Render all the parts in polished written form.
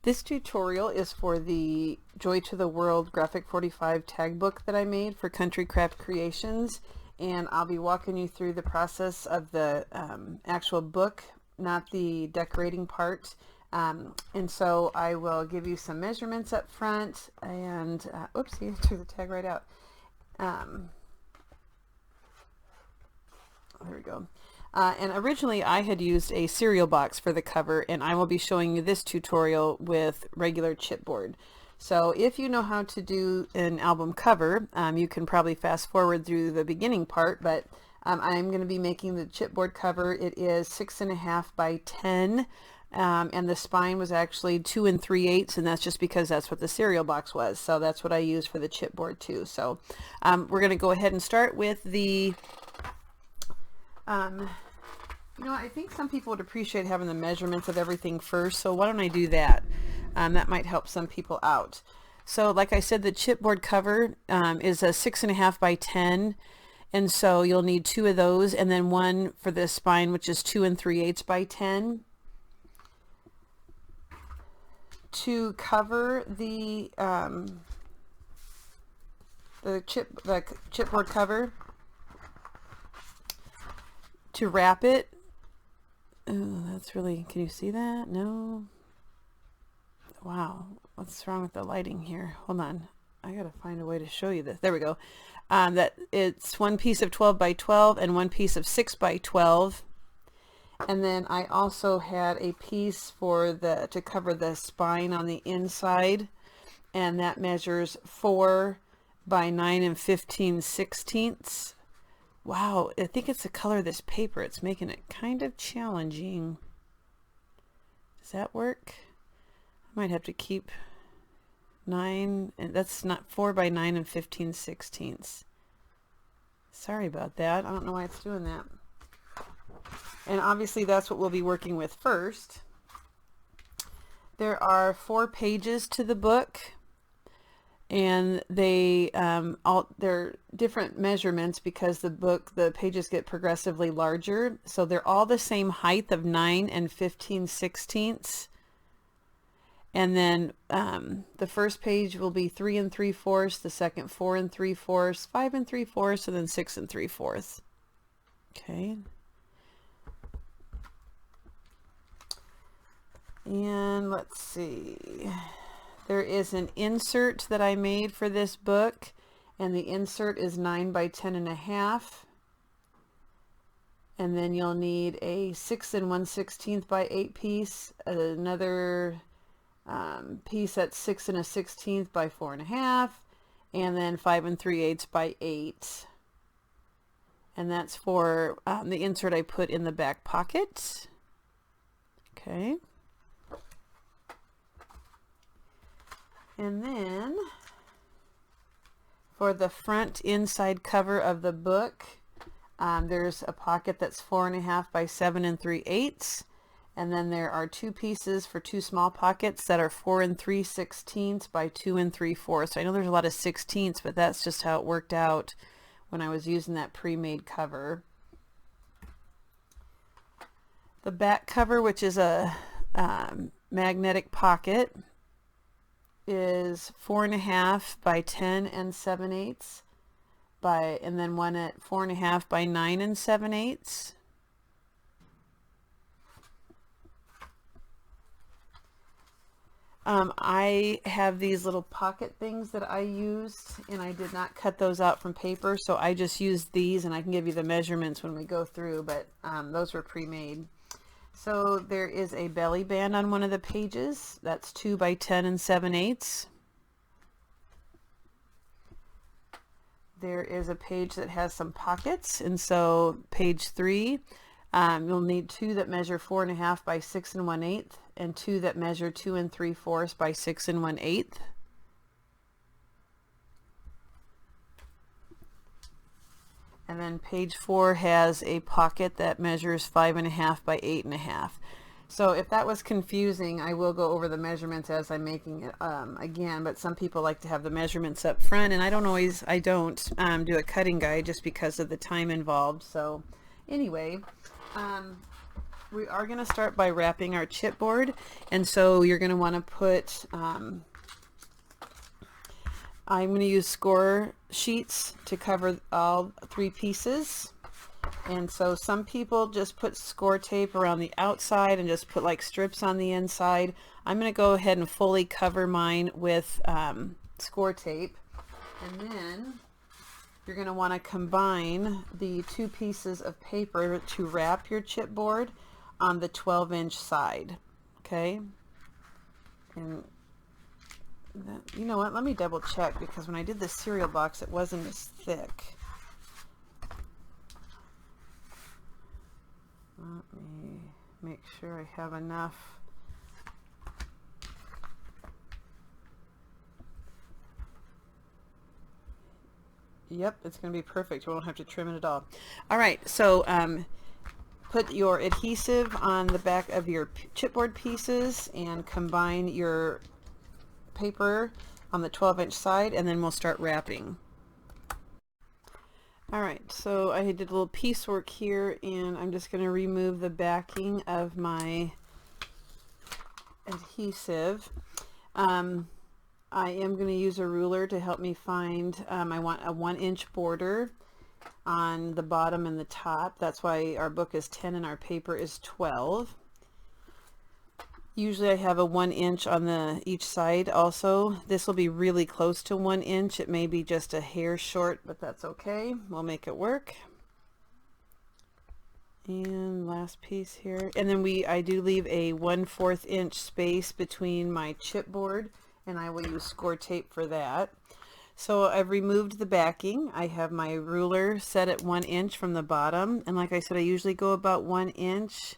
This tutorial is for the Joy to the World Graphic 45 tag book that I made for Country Craft Creations, and I'll be walking you through the process of the actual book, not the decorating part. And so I will give you some measurements up front, and oopsie, I threw the tag right out. There we go. And originally I had used a cereal box for the cover, and I will be showing you this tutorial with regular chipboard. So if you know how to do an album cover, you can probably fast forward through the beginning part, but I'm going to be making the chipboard cover. It is 6.5 by 10, and the spine was actually 2 3/8, and that's just because that's what the cereal box was. So that's what I used for the chipboard too. So we're going to go ahead and start with the you know, I think some people would appreciate having the measurements of everything first, so why don't I do that? That might help some people out. So like I said, the chipboard cover is a 6.5 by 10, and so you'll need 2 of those, and then one for the spine, which is 2 3/8 by 10. To cover the chipboard cover, to wrap it, oh, that's really, can you see that? No. Wow, what's wrong with the lighting here? Hold on, I gotta find a way to show you this. There we go. That it's one piece of 12 by 12 and one piece of 6 by 12, and then I also had a piece for the to cover the spine on the inside, and that measures 4 by 9 15/16. Wow, I think it's the color of this paper. It's making it kind of challenging. Does that work? I might have to keep 9, and that's not 4 by 9 15/16. Sorry about that. I don't know why it's doing that. And obviously that's what we'll be working with first. There are 4 pages to the book, and they're different measurements because the pages get progressively larger, so they're all the same height of 9 15/16. And then the first page will be 3 3/4, the second 4 3/4, 5 3/4, and then 6 3/4. Okay. And let's see. There is an insert that I made for this book, and the insert is 9 by 10.5. And then you'll need a 6 1/16 by 8 piece, another piece that's 6 1/16 by 4.5, and then 5 3/8 by 8. And that's for the insert I put in the back pocket. Okay. And then for the front inside cover of the book, there's a pocket that's 4.5 by 7 3/8, and then there are 2 pieces for 2 small pockets that are 4 3/16 by 2 3/4. So I know there's a lot of 16ths, but that's just how it worked out when I was using that pre-made cover. The back cover, which is a magnetic pocket, is 4.5 by 10 7/8 by, and then one at 4.5 by 9 7/8. I have these little pocket things that I used, and I did not cut those out from paper, so I just used these, and I can give you the measurements when we go through, but those were pre-made. So there is a belly band on one of the pages. That's 2 by 10 7/8. There is a page that has some pockets, and so page 3, you'll need 2 that measure 4.5 by 6 1/8, and 2 that measure 2 3/4 by 6 1/8. And then page 4 has a pocket that measures 5.5 by 8.5. So if that was confusing, I will go over the measurements as I'm making it again, but some people like to have the measurements up front, and I don't do a cutting guide just because of the time involved. So anyway, We are going to start by wrapping our chipboard, and so you're going to want to put, I'm going to use score sheets to cover all 3 pieces. And so some people just put score tape around the outside and just put like strips on the inside. I'm going to go ahead and fully cover mine with score tape. And then you're going to want to combine the 2 pieces of paper to wrap your chipboard on the 12-inch side. Okay? And that, you know what, let me double check, because when I did the cereal box it wasn't as thick. Let me make sure I have enough. Yep, it's going to be perfect. You won't have to trim it at all. All right, so put your adhesive on the back of your chipboard pieces and combine your paper on the 12-inch side, and then we'll start wrapping. Alright, so I did a little piecework here, and I'm just going to remove the backing of my adhesive. I am going to use a ruler to help me find, I want a 1-inch border on the bottom and the top. That's why our book is 10 and our paper is 12. Usually I have a 1 inch on each side also. This will be really close to 1 inch. It may be just a hair short, but that's okay. We'll make it work. And last piece here. And then I do leave a 1/4 inch space between my chipboard, and I will use score tape for that. So I've removed the backing. I have my ruler set at 1 inch from the bottom. And like I said, I usually go about 1 inch.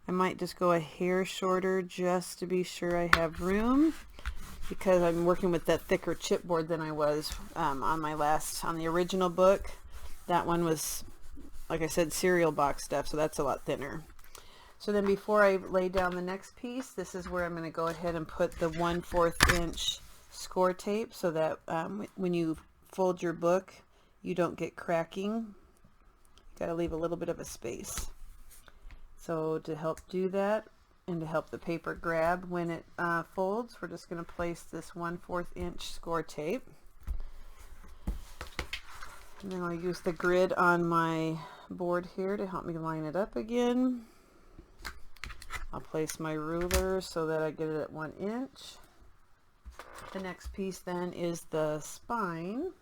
I might just go a hair shorter just to be sure I have room, because I'm working with that thicker chipboard than I was on the original book. That one was, like I said, cereal box stuff, so that's a lot thinner. So then before I lay down the next piece, this is where I'm going to go ahead and put the 1/4 inch score tape, so that when you fold your book, you don't get cracking. You got to leave a little bit of a space. So to help do that, and to help the paper grab when it folds, we're just going to place this 1/4 inch score tape. And then I'll use the grid on my board here to help me line it up again. I'll place my ruler so that I get it at 1 inch. The next piece then is the spine.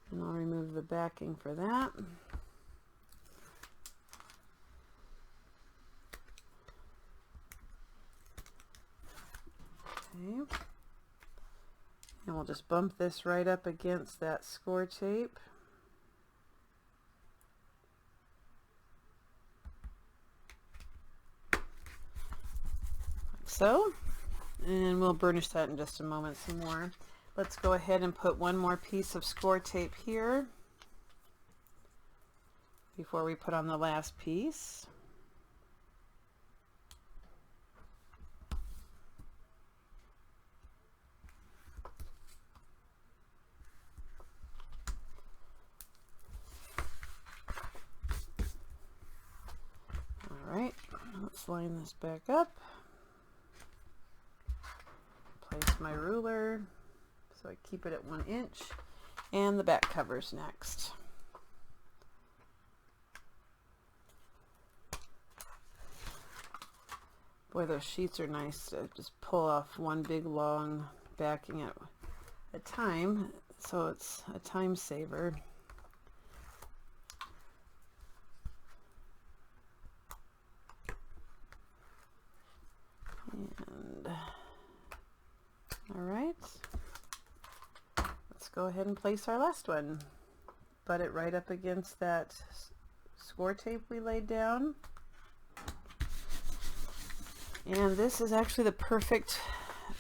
And I'll remove the backing for that. Okay. And we'll just bump this right up against that score tape. Like so. And we'll burnish that in just a moment some more. Let's go ahead and put one more piece of score tape here before we put on the last piece. Alright, let's line this back up. Place my ruler so I keep it at 1 inch, and the back covers next. Boy, those sheets are nice to just pull off one big long backing at a time, so it's a time saver. And all right, let's go ahead and place our last one. Butt it right up against that score tape we laid down. And this is actually the perfect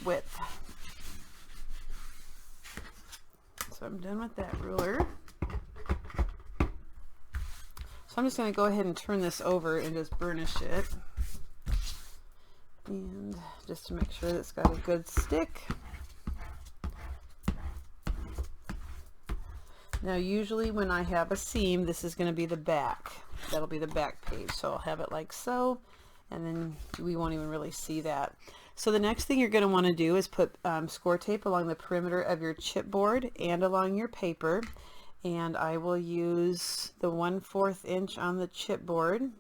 width. So I'm done with that ruler. So I'm just going to go ahead and turn this over and just burnish it. And just to make sure that it's got a good stick. Now usually when I have a seam, this is going to be the back. That'll be the back page. So I'll have it like so, and then we won't even really see that. So the next thing you're going to want to do is put score tape along the perimeter of your chipboard and along your paper. And I will use the 1/4 inch on the chipboard.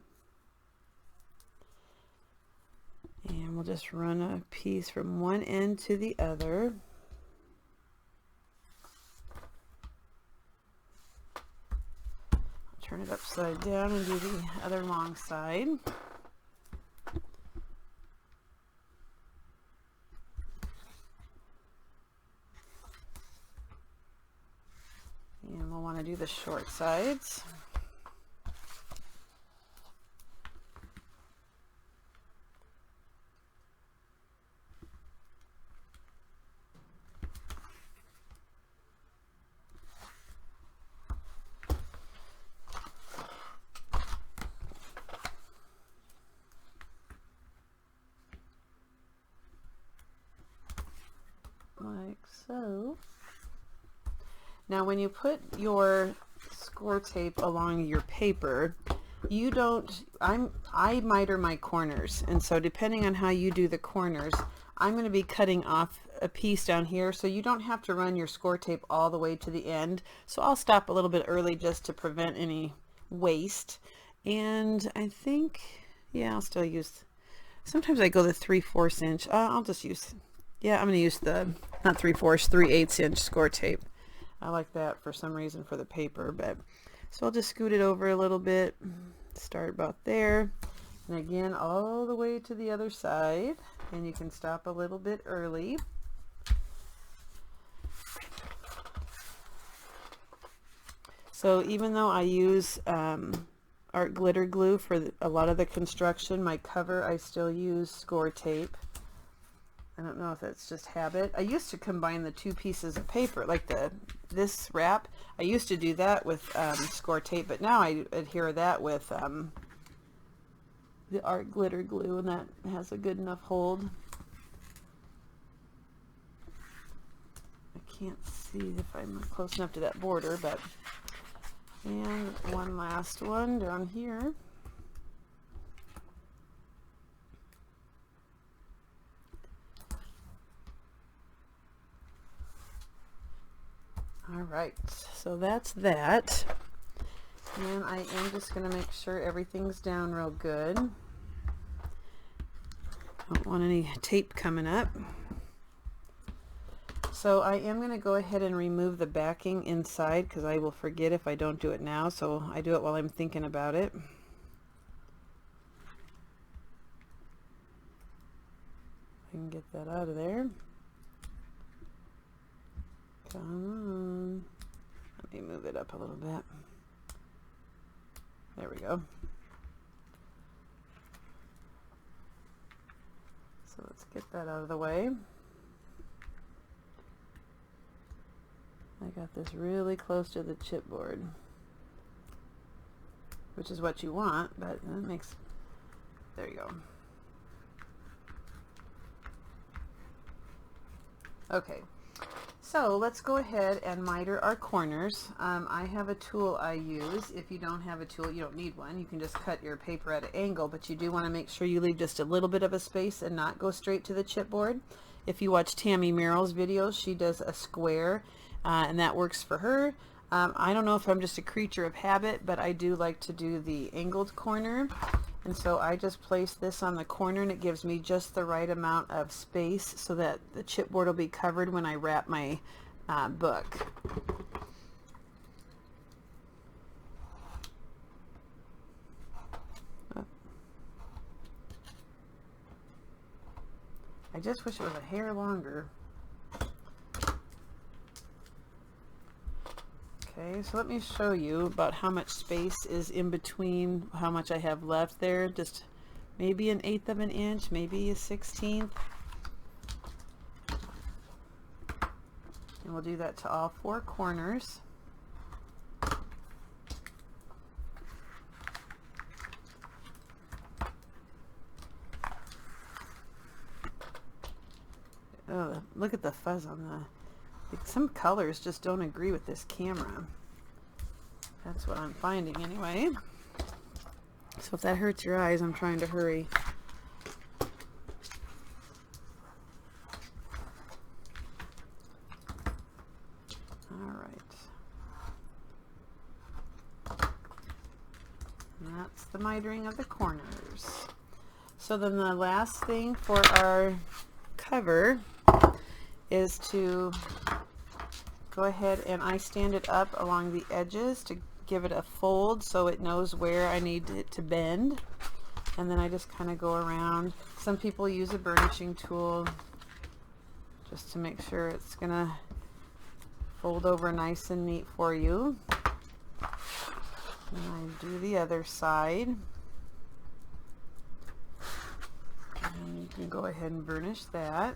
And we'll just run a piece from one end to the other. Turn it upside down and do the other long side. And we'll want to do the short sides. Like so. Now when you put your score tape along your paper, you don't, I miter my corners, and so depending on how you do the corners, I'm going to be cutting off a piece down here, so you don't have to run your score tape all the way to the end. So I'll stop a little bit early just to prevent any waste. And I think, yeah, I'll still use, sometimes I go the 3/4 inch. I'll just use, yeah, I'm going to use the, not 3/4, 3/8 inch score tape. I like that for some reason for the paper, but so I'll just scoot it over a little bit, start about there, and again all the way to the other side, and you can stop a little bit early. So even though I use art glitter glue for a lot of the construction, my cover I still use score tape. I don't know if that's just habit. I used to combine the two pieces of paper, like this wrap. I used to do that with score tape, but now I adhere that with the art glitter glue, and that has a good enough hold. I can't see if I'm close enough to that border, but, and one last one down here. All right, so that's that. And I am just going to make sure everything's down real good. Don't want any tape coming up. So I am going to go ahead and remove the backing inside, because I will forget if I don't do it now, so I do it while I'm thinking about it. I can get that out of there. Come on. Let me move it up a little bit. There we go. So let's get that out of the way. I got this really close to the chipboard, which is what you want, but that makes, there you go. Okay. So let's go ahead and miter our corners. I have a tool I use. If you don't have a tool, you don't need one. You can just cut your paper at an angle, but you do want to make sure you leave just a little bit of a space and not go straight to the chipboard. If you watch Tammy Merrill's videos, she does a square, and that works for her. I don't know if I'm just a creature of habit, but I do like to do the angled corner. And so I just place this on the corner, and it gives me just the right amount of space so that the chipboard will be covered when I wrap my book. I just wish it was a hair longer. Okay, so let me show you about how much space is in between, how much I have left there. Just maybe 1/8 of an inch, maybe a 1/16. And we'll do that to all 4 corners. Oh, look at the fuzz on the, some colors just don't agree with this camera. That's what I'm finding anyway. So if that hurts your eyes, I'm trying to hurry. That's the mitering of the corners. So then the last thing for our cover is to go ahead and I stand it up along the edges to give it a fold so it knows where I need it to bend. And then I just kind of go around. Some people use a burnishing tool just to make sure it's gonna fold over nice and neat for you. And I do the other side. And you can go ahead and burnish that.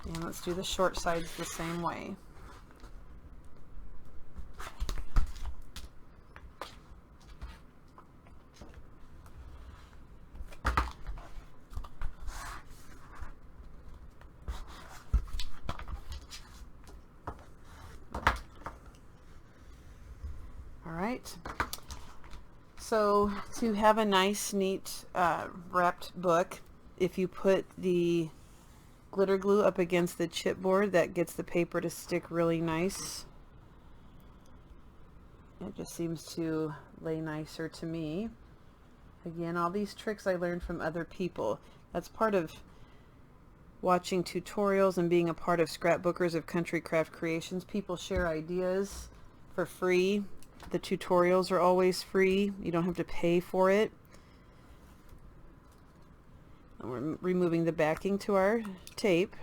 And let's do the short sides the same way. Alright, so to have a nice, neat wrapped book, if you put the glitter glue up against the chipboard, that gets the paper to stick really nice. It just seems to lay nicer to me. Again, all these tricks I learned from other people. That's part of watching tutorials and being a part of Scrapbookers of Country Craft Creations. People share ideas for free. The tutorials are always free. You don't have to pay for it. And we're removing the backing to our tape.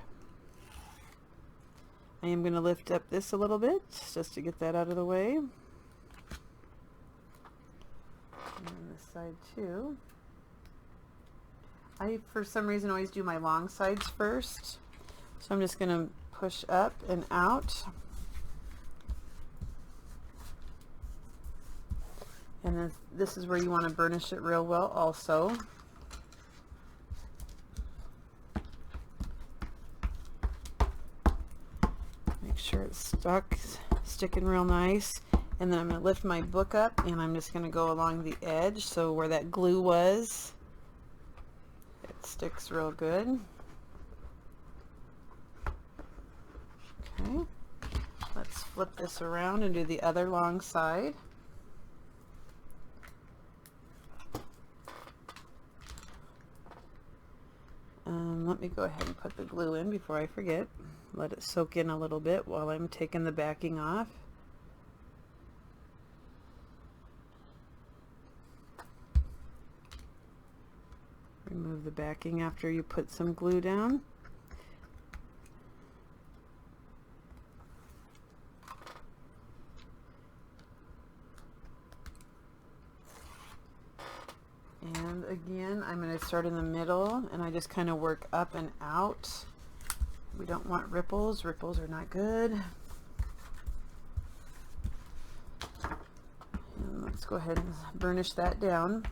I am going to lift up this a little bit just to get that out of the way. And this side too. I, for some reason, always do my long sides first. So I'm just going to push up and out. And then this is where you want to burnish it real well also. Make sure it's sticking real nice. And then I'm going to lift my book up and I'm just going to go along the edge, so where that glue was, it sticks real good. Okay, let's flip this around and do the other long side. Let me go ahead and put the glue in before I forget. Let it soak in a little bit while I'm taking the backing off. Remove the backing after you put some glue down. And again, I'm going to start in the middle and I just kind of work up and out. We don't want ripples. Ripples are not good. And let's go ahead and burnish that down.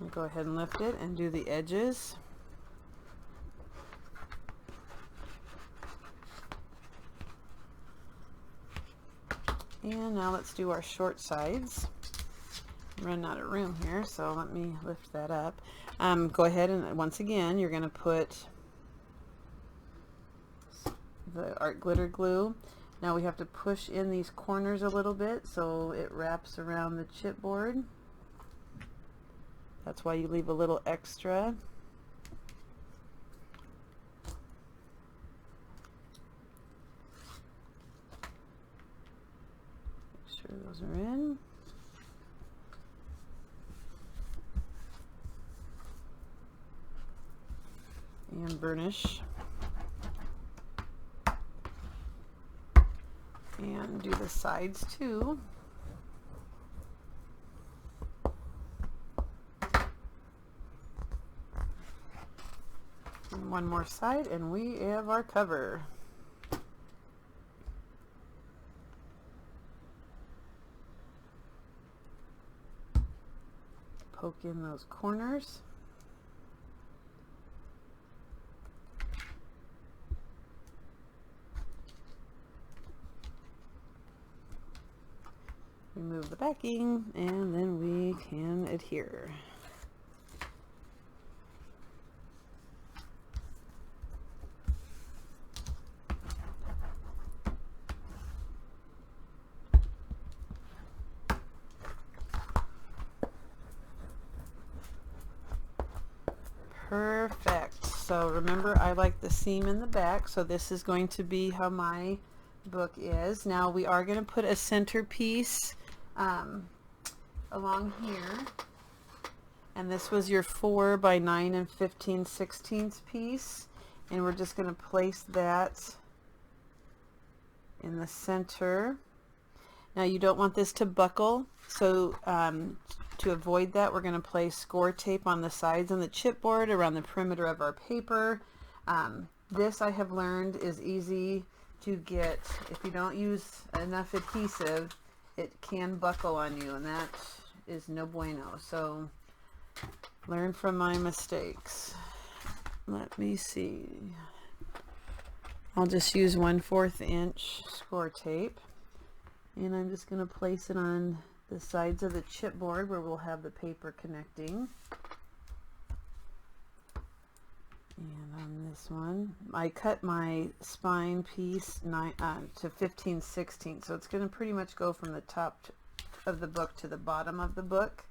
I'll go ahead and lift it and do the edges. And now let's do our short sides. I'm running out of room here, so let me lift that up. Go ahead and once again, you're going to put the art glitter glue. Now we have to push in these corners a little bit so it wraps around the chipboard. That's why you leave a little extra. Make sure those are in. And burnish. And do the sides too. And one more side and we have our cover. poke in those corners. Remove the backing, and then we can adhere. Perfect. So remember, I like the seam in the back, so this is going to be how my book is. Now we are going to put a centerpiece along here, and this was your 4 by 9 and 15/16 piece, and we're just going to place that in the center. Now you don't want this to buckle, so to avoid that, we're going to place score tape on the sides and the chipboard around the perimeter of our paper. This, I have learned, is easy to get. If you don't use enough adhesive, it can buckle on you, and that is no bueno. So learn from my mistakes. Let me see. I'll just use 1/4 inch score tape, and I'm just going to place it on the sides of the chipboard where we'll have the paper connecting. And on this one, I cut my spine piece to 15/16, so it's going to pretty much go from the top of the book to the bottom of the book.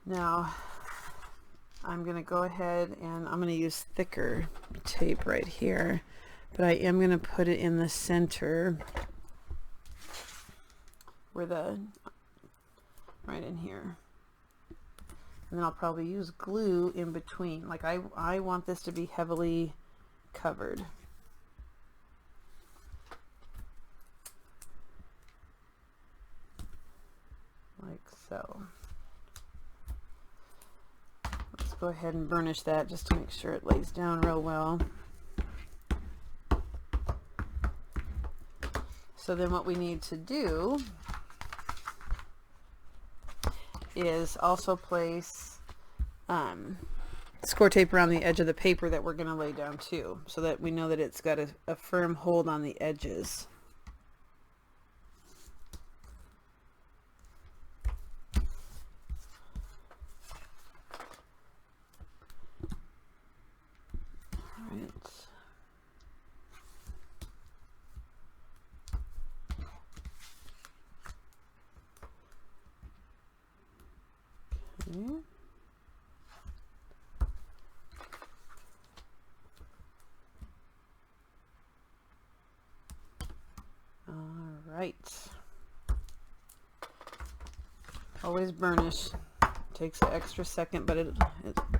Now I'm going to go ahead and I'm going to use thicker tape right here, but I am going to put it in the center where right in here, and then I'll probably use glue in between. Like I want this to be heavily covered. Like so. Go ahead and burnish that just to make sure it lays down real well. So then what we need to do is also place score tape around the edge of the paper that we're going to lay down too, so that we know that it's got a firm hold on the edges. Alright. Always burnish. Takes an extra second, but it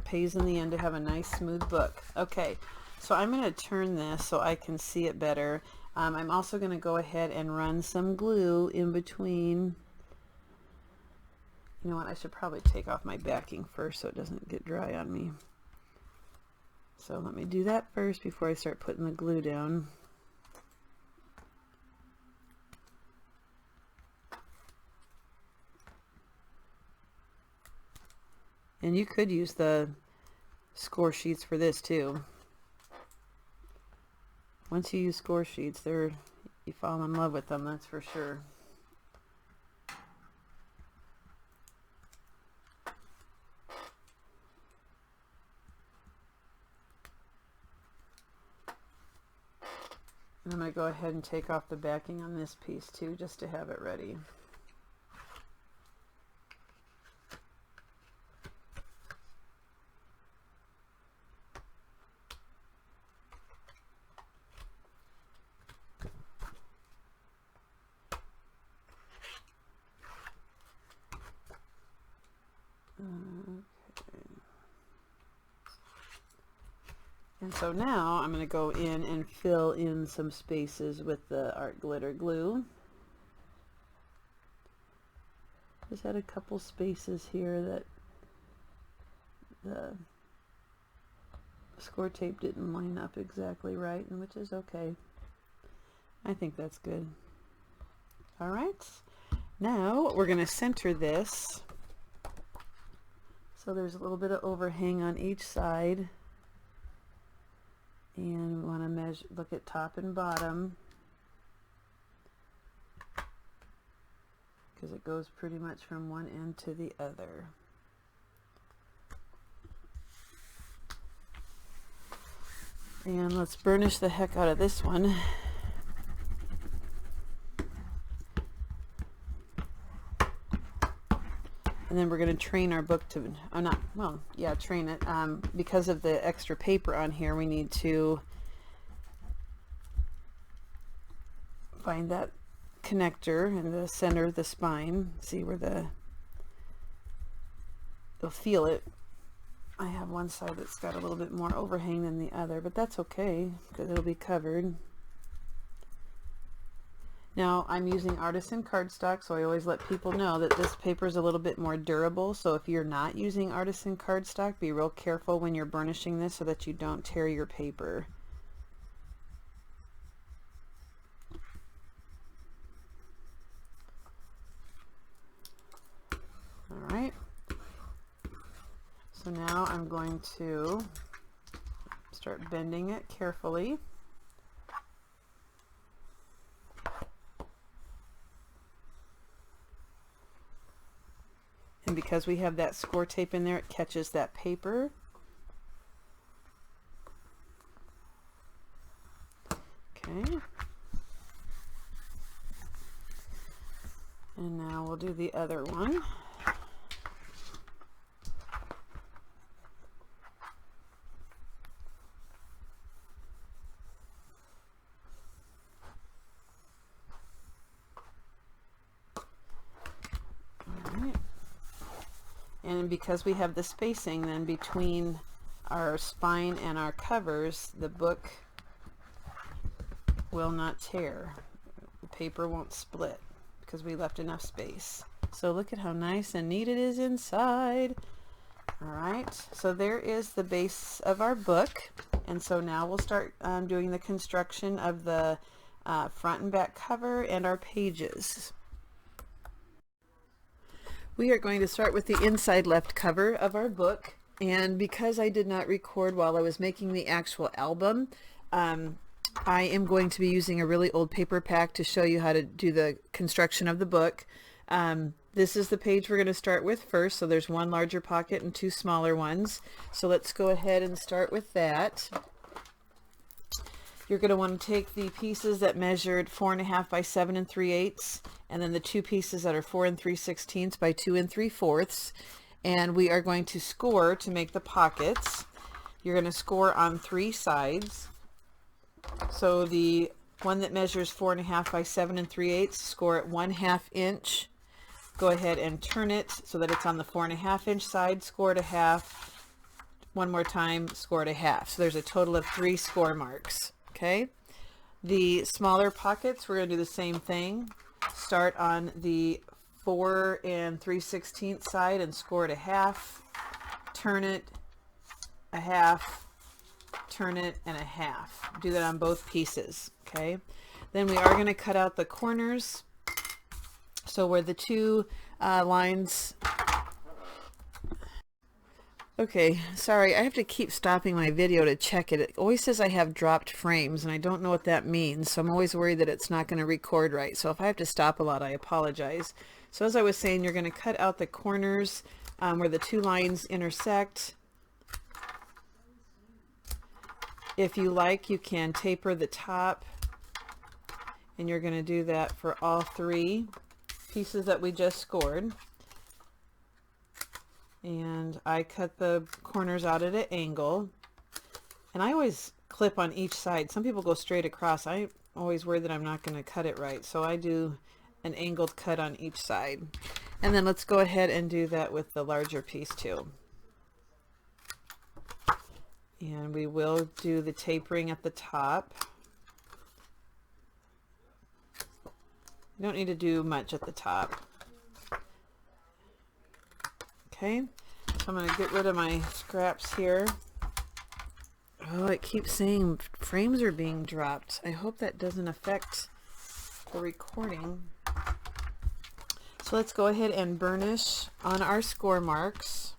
pays in the end to have a nice smooth book. Okay, so I'm going to turn this so I can see it better. I'm also going to go ahead and run some glue in between. You know what, I should probably take off my backing first so it doesn't get dry on me. So let me do that first before I start putting the glue down. And you could use the score sheets for this too. Once you use score sheets, you fall in love with them, that's for sure. And I'm going to go ahead and take off the backing on this piece too, just to have it ready. And so now I'm going to go in and fill in some spaces with the art glitter glue. Just had a couple spaces here that the score tape didn't line up exactly right, and which is okay. I think that's good. All right, now we're going to center this so there's a little bit of overhang on each side, and we want to measure, look at top and bottom, because it goes pretty much from one end to the other. And let's burnish the heck out of this one. And then we're going to train our book to, train it. Because of the extra paper on here, we need to find that connector in the center of the spine. See where you'll feel it. I have one side that's got a little bit more overhang than the other, but that's okay because it'll be covered. Now I'm using artisan cardstock, so I always let people know that this paper is a little bit more durable. So if you're not using artisan cardstock, be real careful when you're burnishing this so that you don't tear your paper. All right. So now I'm going to start bending it carefully. And because we have that score tape in there, it catches that paper. Okay. And now we'll do the other one. And because we have the spacing then between our spine and our covers, the book will not tear. The paper won't split because we left enough space. So look at how nice and neat it is inside. All right, so there is the base of our book. And so now we'll start doing the construction of the front and back cover and our pages. We are going to start with the inside left cover of our book, and because I did not record while I was making the actual album, I am going to be using a really old paper pack to show you how to do the construction of the book. This is the page we're going to start with first, so there's one larger pocket and two smaller ones. So let's go ahead and start with that. You're going to want to take the pieces that measured 4.5 by 7 3/8, and then the two pieces that are 4 3/16 by 2 3/4, and we are going to score to make the pockets. You're going to score on 3 sides. So the one that measures 4.5 by 7 3/8, score at 1/2 inch. Go ahead and turn it so that it's on the 4.5 inch side, score at 1/2. One more time, score at 1/2. So there's a total of 3 score marks. Okay, the smaller pockets, we're going to do the same thing. Start on the 4 3/16 side and score at 1/2. Turn it 1/2. Turn it and 1/2. Do that on both pieces. Okay, then we are going to cut out the corners. So where the two lines. Okay, sorry, I have to keep stopping my video to check it. It always says I have dropped frames, and I don't know what that means, so I'm always worried that it's not going to record right. So if I have to stop a lot, I apologize. So as I was saying, you're going to cut out the corners where the two lines intersect. If you like, you can taper the top, and you're going to do that for all 3 pieces that we just scored. And I cut the corners out at an angle, and I always clip on each side. Some people go straight across. I'm always worried that I'm not going to cut it right, so I do an angled cut on each side. And then let's go ahead and do that with the larger piece too. And we will do the tapering at the top. You don't need to do much at the top. Okay, so I'm going to get rid of my scraps here. Oh, it keeps saying frames are being dropped. I hope that doesn't affect the recording. So let's go ahead and burnish on our score marks.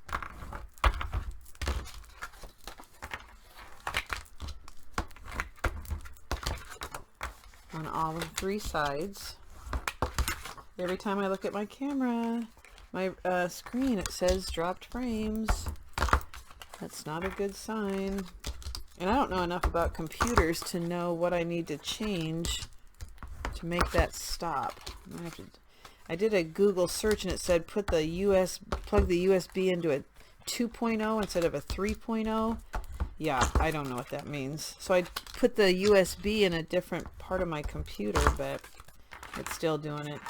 On all 3 sides. Every time I look at my camera, my screen, it says dropped frames. That's not a good sign. And I don't know enough about computers to know what I need to change to make that stop. I did a Google search and it said plug the USB into a 2.0 instead of a 3.0. Yeah, I don't know what that means. So I put the USB in a different part of my computer, but it's still doing it.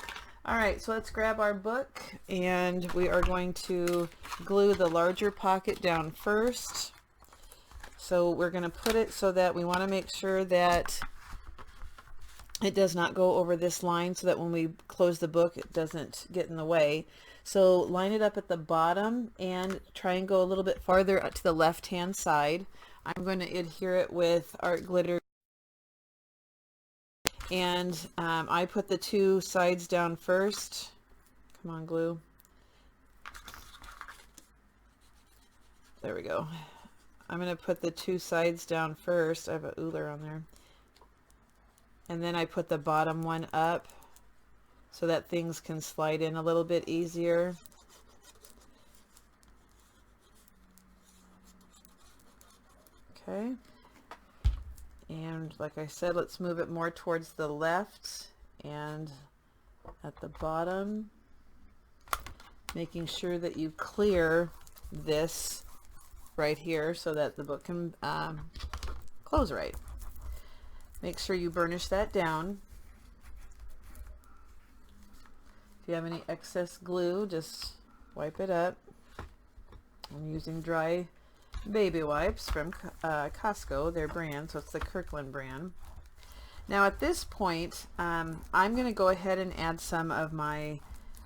All right, so let's grab our book and we are going to glue the larger pocket down first. So we're going to put it so that we want to make sure that it does not go over this line so that when we close the book it doesn't get in the way. So line it up at the bottom and try and go a little bit farther to the left hand side. I'm going to adhere it with art glitter, and I put the 2 sides down first. Come on, glue. There we go. I'm going to put the 2 sides down first. I have a Uller on there. And then I put the bottom one up so that things can slide in a little bit easier. Okay. And like I said, let's move it more towards the left and at the bottom, making sure that you clear this right here so that the book can close right. Make sure you burnish that down. If you have any excess glue, just wipe it up. I'm using dry baby wipes from Costco, their brand, so it's the Kirkland brand. Now at this point, I'm going to go ahead and add some of my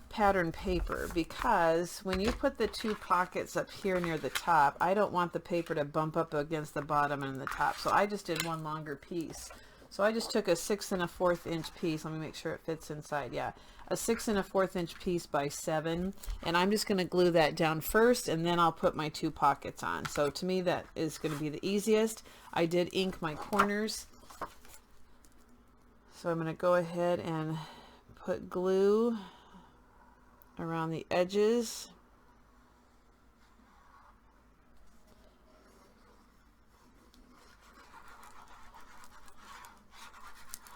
pattern paper, because when you put the 2 pockets up here near the top, I don't want the paper to bump up against the bottom and the top, so I just did one longer piece. So I just took a 6 1/4 inch piece. Let me make sure it fits inside. Yeah, a 6 1/4 inch piece by 7, and I'm just going to glue that down first, and then I'll put my 2 pockets on. So to me that is going to be the easiest. I did ink my corners, so I'm going to go ahead and put glue around the edges.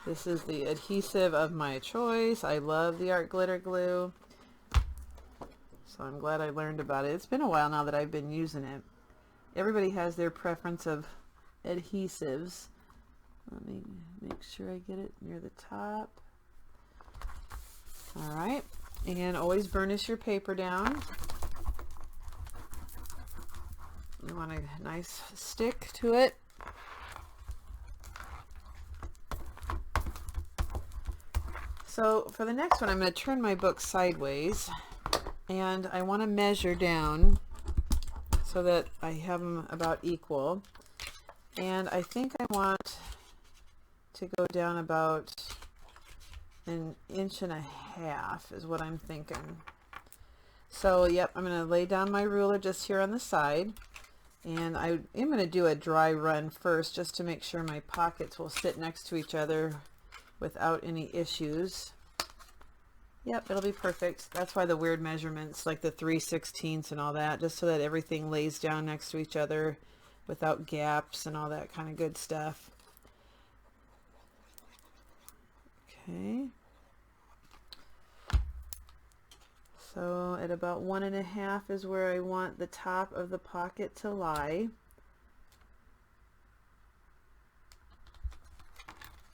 This is the adhesive of my choice. I love the art glitter glue, so I'm glad I learned about it. It's been a while now that I've been using it. Everybody has their preference of adhesives. Let me make sure I get it near the top. All right, and always burnish your paper down. You want a nice stick to it. So for the next one, I'm going to turn my book sideways, and I want to measure down so that I have them about equal. And I think I want to go down about 1.5 inches is what I'm thinking. So yep, I'm going to lay down my ruler just here on the side, and I am going to do a dry run first just to make sure my pockets will sit next to each other without any issues. Yep, it'll be perfect. That's why the weird measurements like the 3/16 and all that, just so that everything lays down next to each other without gaps and all that kind of good stuff. Okay. So at about 1.5 is where I want the top of the pocket to lie.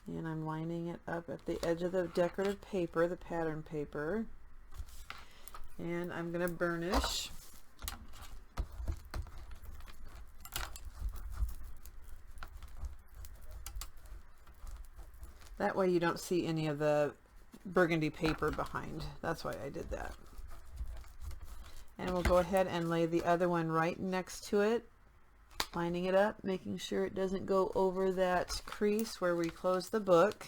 And I'm lining it up at the edge of the decorative paper, the pattern paper. And I'm going to burnish. That way you don't see any of the burgundy paper behind. That's why I did that. And we'll go ahead and lay the other one right next to it, lining it up, making sure it doesn't go over that crease where we close the book.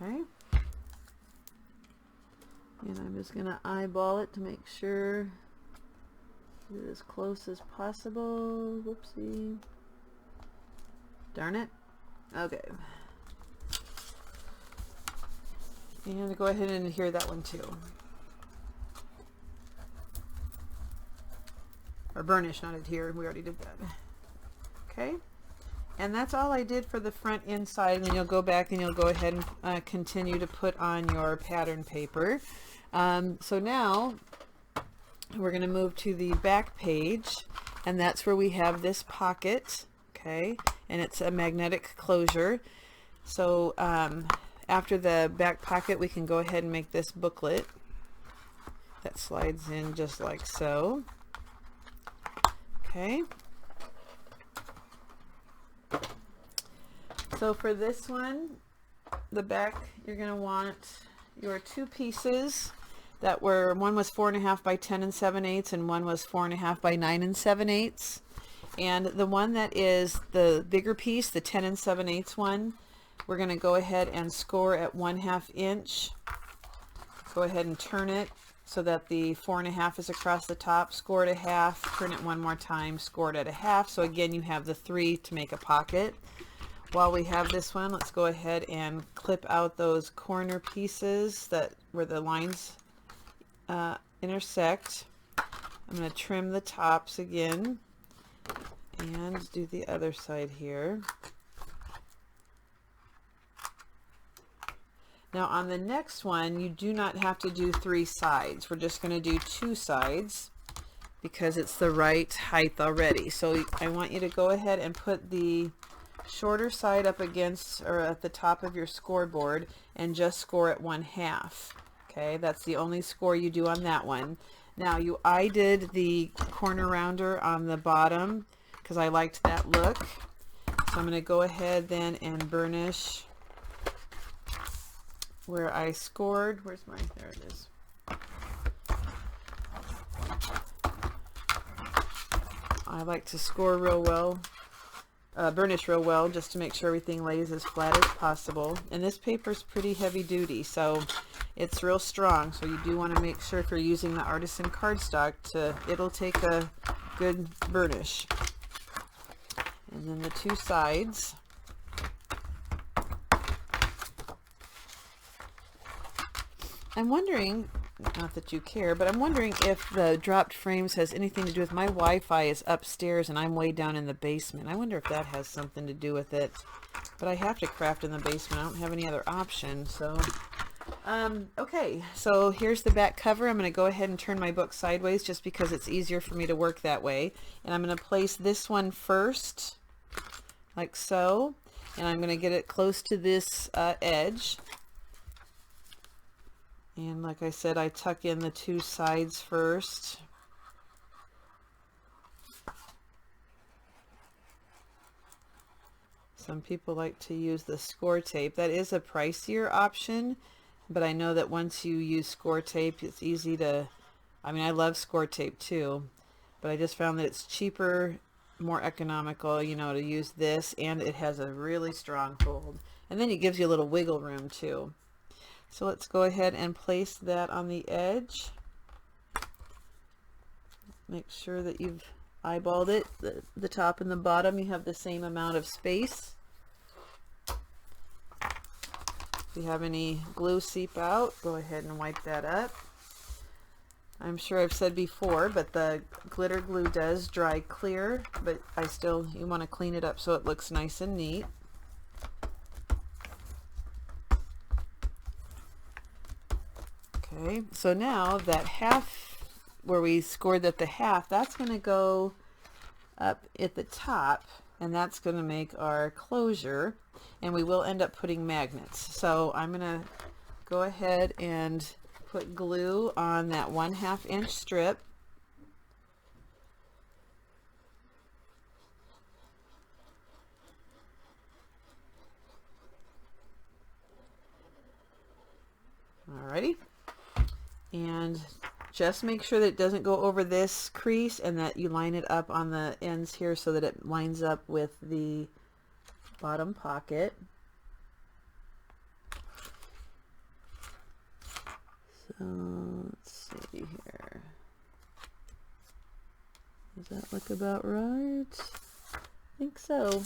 Okay. And I'm just going to eyeball it to make sure get it as close as possible. Whoopsie. Darn it. Okay. And go ahead and adhere that one too. Or burnish, not adhere. We already did that. Okay. And that's all I did for the front inside. And then you'll go back and you'll go ahead and continue to put on your pattern paper. So now we're going to move to the back page, and that's where we have this pocket. Okay. And it's a magnetic closure. So after the back pocket, we can go ahead and make this booklet that slides in just like so. Okay. So for this one, the back, you're going to want your two pieces that were, one was 4.5 by 10 7/8 and one was 4.5 by 9 7/8. And the one that is the bigger piece, the 10 7/8 one, we're going to go ahead and score at 1/2 inch. Go ahead and turn it so that the 4.5 is across the top, score it 1/2, turn it one more time, score it at 1/2. So again, you have the 3 to make a pocket. While we have this one, let's go ahead and clip out those corner pieces that where the lines intersect. I'm going to trim the tops again and do the other side here. Now on the next one, you do not have to do 3 sides. We're just going to do 2 sides because it's the right height already. So I want you to go ahead and put the shorter side up against or at the top of your scoreboard and just score at 1/2. Okay, that's the only score you do on that one. Now I did the corner rounder on the bottom because I liked that look. So I'm going to go ahead then and burnish where I scored. Where's my, there it is. I like to score real well, burnish real well, just to make sure everything lays as flat as possible. And this paper is pretty heavy duty, so it's real strong. So you do want to make sure if you're using the Artisan cardstock, it'll take a good burnish. And then the 2 sides. I'm wondering, not that you care, but I'm wondering if the dropped frames has anything to do with my Wi-Fi is upstairs and I'm way down in the basement. I wonder if that has something to do with it. But I have to craft in the basement. I don't have any other option. So, okay. So here's the back cover. I'm going to go ahead and turn my book sideways just because it's easier for me to work that way. And I'm going to place this one first, like so. And I'm going to get it close to this edge. And like I said, I tuck in the 2 sides first. Some people like to use the score tape. That is a pricier option, but I know that once you use score tape, it's easy to, I mean, I love score tape too, but I just found that it's cheaper, more economical, you know, to use this, and it has a really strong fold. And then it gives you a little wiggle room too. So let's go ahead and place that on the edge. Make sure that you've eyeballed it. The top and the bottom, you have the same amount of space. If you have any glue seep out, go ahead and wipe that up. I'm sure I've said before, but the glitter glue does dry clear, but you want to clean it up so it looks nice and neat. Okay, so now that half where we scored that the half, that's going to go up at the top, and that's going to make our closure, and we will end up putting magnets. So I'm going to go ahead and put glue on that 1/2 inch strip. Alrighty. And just make sure that it doesn't go over this crease and that you line it up on the ends here so that it lines up with the bottom pocket. So let's see here. Does that look about right? I think so.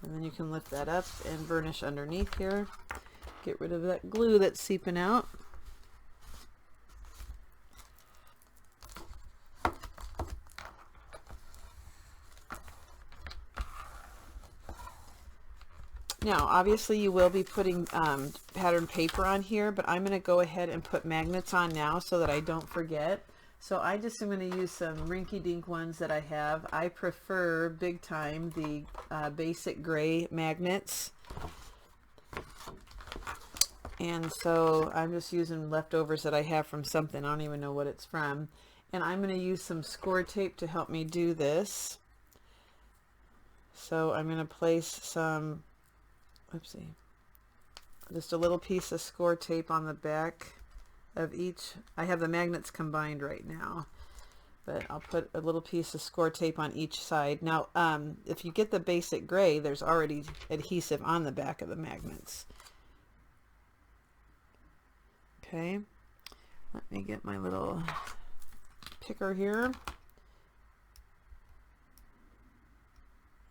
And then you can lift that up and burnish underneath here. Get rid of that glue that's seeping out. Now, obviously you will be putting pattern paper on here, but I'm going to go ahead and put magnets on now so that I don't forget. So I just am going to use some rinky-dink ones that I have. I prefer big time the basic gray magnets. And so I'm just using leftovers that I have from something. I don't even know what it's from. And I'm going to use some score tape to help me do this. So I'm going to place some, oopsie, just a little piece of score tape on the back of each. I have the magnets combined right now, but I'll put a little piece of score tape on each side. Now, if you get the basic gray, there's already adhesive on the back of the magnets. Okay, let me get my little picker here.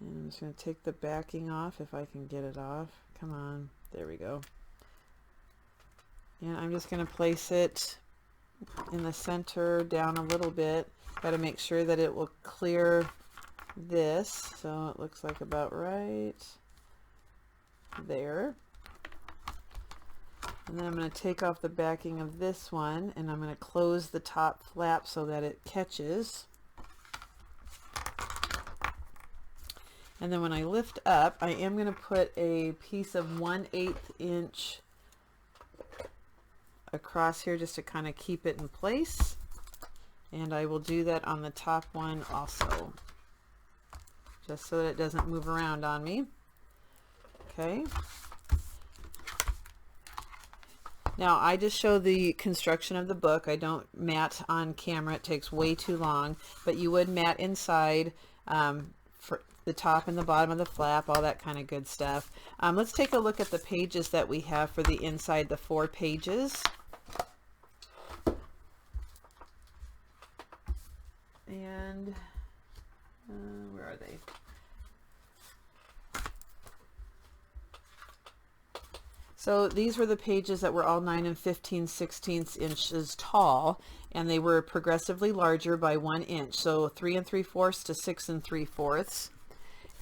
And I'm just going to take the backing off if I can get it off. Come on, there we go. And I'm just going to place it in the center down a little bit. Got to make sure that it will clear this, so it looks like about right there. And then I'm going to take off the backing of this one, and I'm going to close the top flap so that it catches. And then when I lift up, I am going to put a piece of 1/8 inch across here just to kind of keep it in place. And I will do that on the top one also, just so that it doesn't move around on me. Okay. Now I just show the construction of the book. I don't mat on camera. It takes way too long, but you would mat inside for the top and the bottom of the flap, all that kind of good stuff. Let's take a look at the pages that we have for the inside, the 4 pages. And where are they? So these were the pages that were all 9 15/16 inches tall, and they were progressively larger by 1 inch. So 3 3/4 to 6 3/4.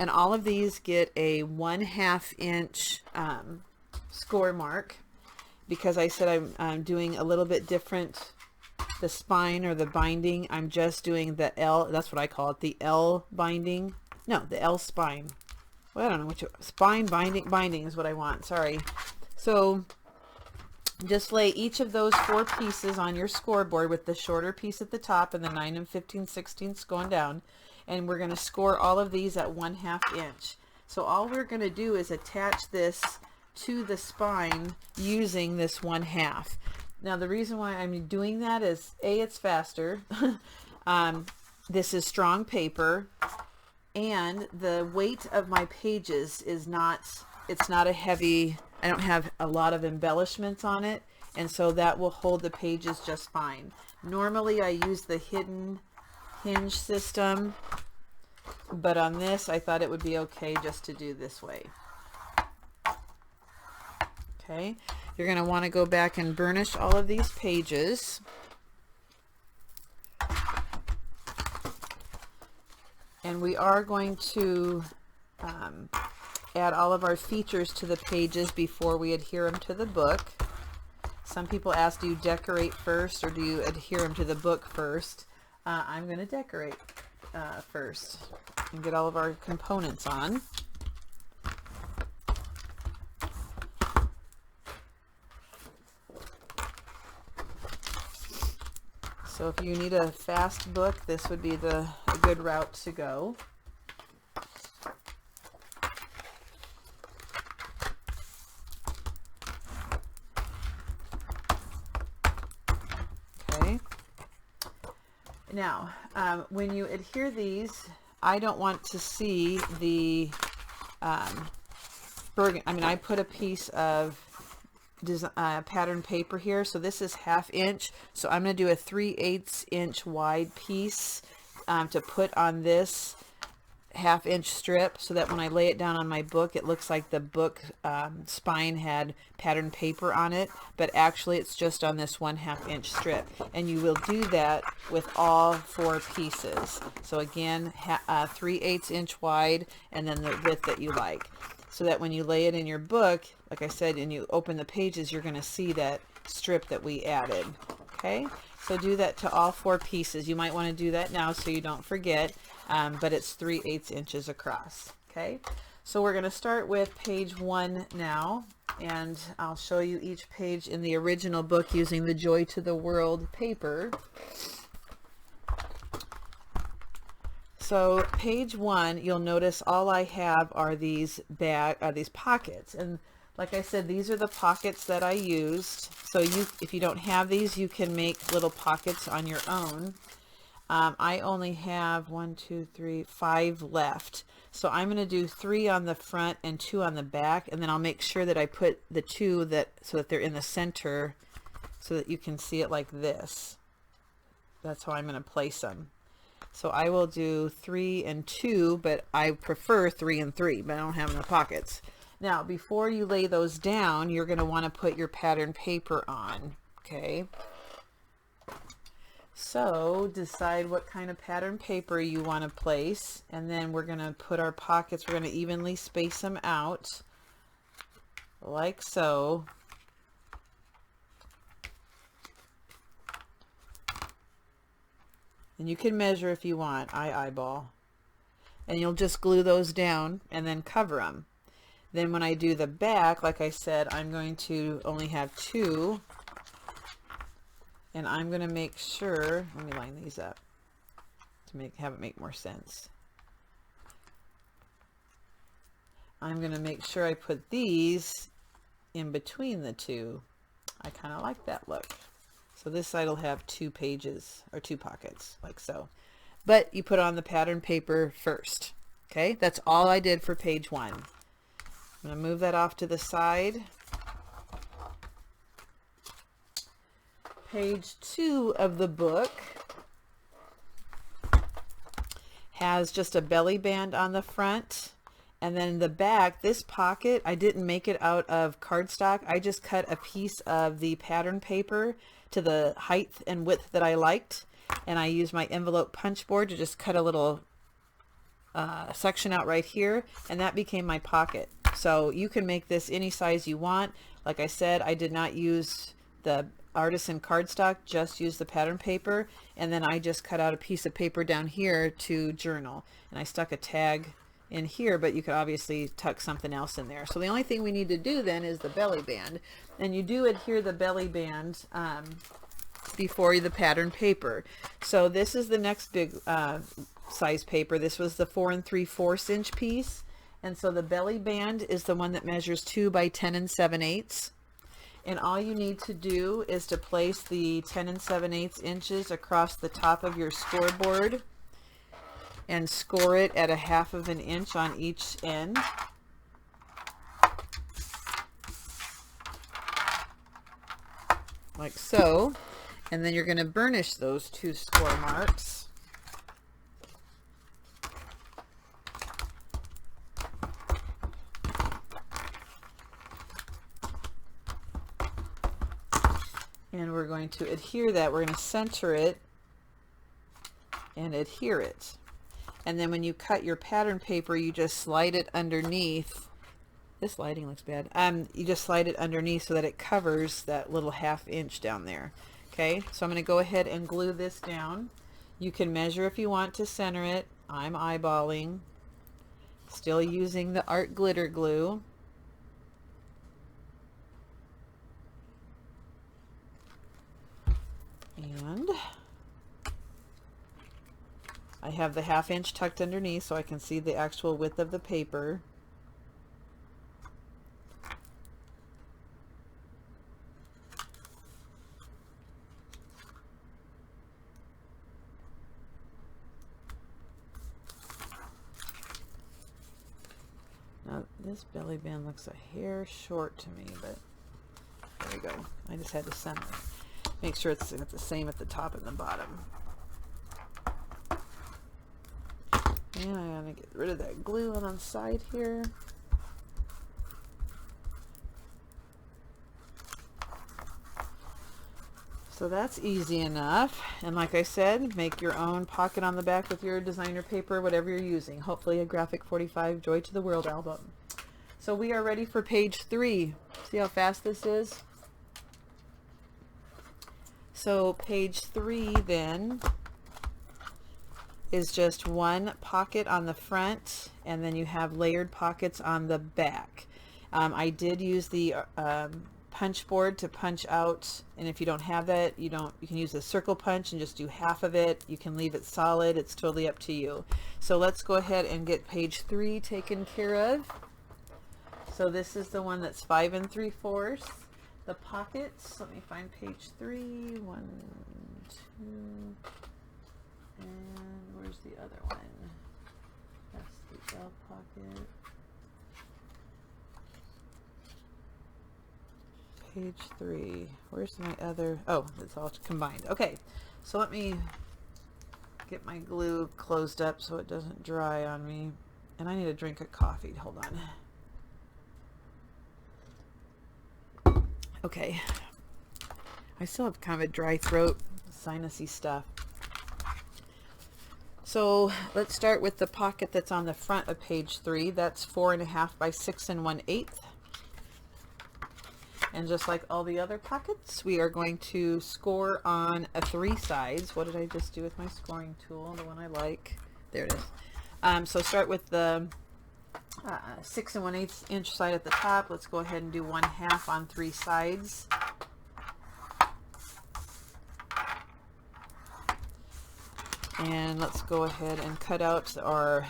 And all of these get a 1/2 inch score mark, because I said I'm doing a little bit different. The spine or the binding, I'm just doing the L, that's what I call it, the L binding. No, the L spine. Well, I don't know which spine binding is what I want. Sorry. So just lay each of those 4 pieces on your scoreboard with the shorter piece at the top and the 9 15/16 going down, and we're going to score all of these at 1/2 inch. So all we're going to do is attach this to the spine using this 1/2. Now the reason why I'm doing that is A, it's faster. This is strong paper, and the weight of my pages is not, it's not a heavy, I don't have a lot of embellishments on it, and so that will hold the pages just fine. Normally I use the hidden hinge system, but on this I thought it would be okay just to do this way. Okay, you're going to want to go back and burnish all of these pages. And we are going to add all of our features to the pages before we adhere them to the book. Some people ask, do you decorate first or do you adhere them to the book first? I'm going to decorate first and get all of our components on. So if you need a fast book, this would be a good route to go. Now, when you adhere these, I don't want to see the burgundy. I mean, I put a piece of pattern paper here, so this is 1/2 inch, so I'm going to do a 3/8 inch wide piece to put on this 1/2 inch strip, so that when I lay it down on my book, it looks like the book spine had pattern paper on it, but actually it's just on this 1/2 inch strip. And you will do that with all 4 pieces. So again, 3/8 inch wide, and then the width that you like, so that when you lay it in your book, like I said, and you open the pages, you're going to see that strip that we added. Okay, so do that to all 4 pieces. You might want to do that now so you don't forget, but it's 3/8 inches across. Okay, so we're going to start with page 1 now, and I'll show you each page in the original book using the Joy to the World paper. So page 1, you'll notice all I have are these pockets, and like I said, these are the pockets that I used. So if you don't have these, you can make little pockets on your own. I only have 1, 2, 3, 5 left. So I'm going to do 3 on the front and 2 on the back, and then I'll make sure that I put the 2 so that they're in the center, so that you can see it like this. That's how I'm going to place them. So I will do 3 and 2, but I prefer 3 and 3, but I don't have enough pockets. Now, before you lay those down, you're going to want to put your pattern paper on. Okay. So decide what kind of pattern paper you want to place, and then we're going to put our pockets, we're going to evenly space them out like so. And you can measure if you want. I eyeball. And you'll just glue those down and then cover them. Then when I do the back, like I said, I'm going to only have 2. And I'm going to make sure, let me line these up to have it make more sense. I'm going to make sure I put these in between the 2. I kind of like that look. So this side will have 2 pages or 2 pockets like so. But you put on the pattern paper first. Okay, that's all I did for page 1. I'm going to move that off to the side. Page 2 of the book has just a belly band on the front, and then the back, this pocket, I didn't make it out of cardstock. I just cut a piece of the pattern paper to the height and width that I liked, and I used my envelope punch board to just cut a little section out right here, and that became my pocket. So you can make this any size you want. Like I said, I did not use the artisan cardstock, just use the pattern paper, and then I just cut out a piece of paper down here to journal, and I stuck a tag in here, but you could obviously tuck something else in there. So the only thing we need to do then is the belly band, and you do adhere the belly band before the pattern paper. So this is the next big size paper. This was the 4 3/4 inch piece, and so the belly band is the one that measures 2 by 10 7/8. And all you need to do is to place the 10 7/8 inches across the top of your scoreboard and score it at 1/2 inch on each end. Like so. And then you're going to burnish those 2 score marks. And we're going to adhere that. We're going to center it and adhere it. And then when you cut your pattern paper, you just slide it underneath. This lighting looks bad. You just slide it underneath so that it covers that little 1/2 inch down there. Okay, so I'm going to go ahead and glue this down. You can measure if you want to center it. I'm eyeballing. Still using the art glitter glue. And I have the 1/2 inch tucked underneath so I can see the actual width of the paper. This belly band looks a hair short to me, but there we go. I just had to center it. Make sure it's the same at the top and the bottom. And I'm going to get rid of that glue on the side here. So that's easy enough. And like I said, make your own pocket on the back with your designer paper, whatever you're using. Hopefully a Graphic 45 Joy to the World album. So we are ready for page 3. See how fast this is? So page 3 then is just one pocket on the front, and then you have layered pockets on the back. I did use the punch board to punch out, and if you don't have that, you can use a circle punch and just do half of it. You can leave it solid. It's totally up to you. So let's go ahead and get page 3 taken care of. So this is the one that's 5 3/4. The pockets, let me find page 3. 1, 2, and where's the other one? That's the L pocket. Page 3. Where's my other? Oh, it's all combined. Okay, so let me get my glue closed up so it doesn't dry on me. And I need a drink of coffee. Hold on. Okay. I still have kind of a dry throat, sinusy stuff. So let's start with the pocket that's on the front of page 3. That's 4.5 by 6 1/8. And just like all the other pockets, we are going to score on 3 sides. What did I just do with my scoring tool? The one I like. There it is. So start with the 6 1/8 inch side at the top. Let's go ahead and do 1/2 on 3 sides. And let's go ahead and cut out our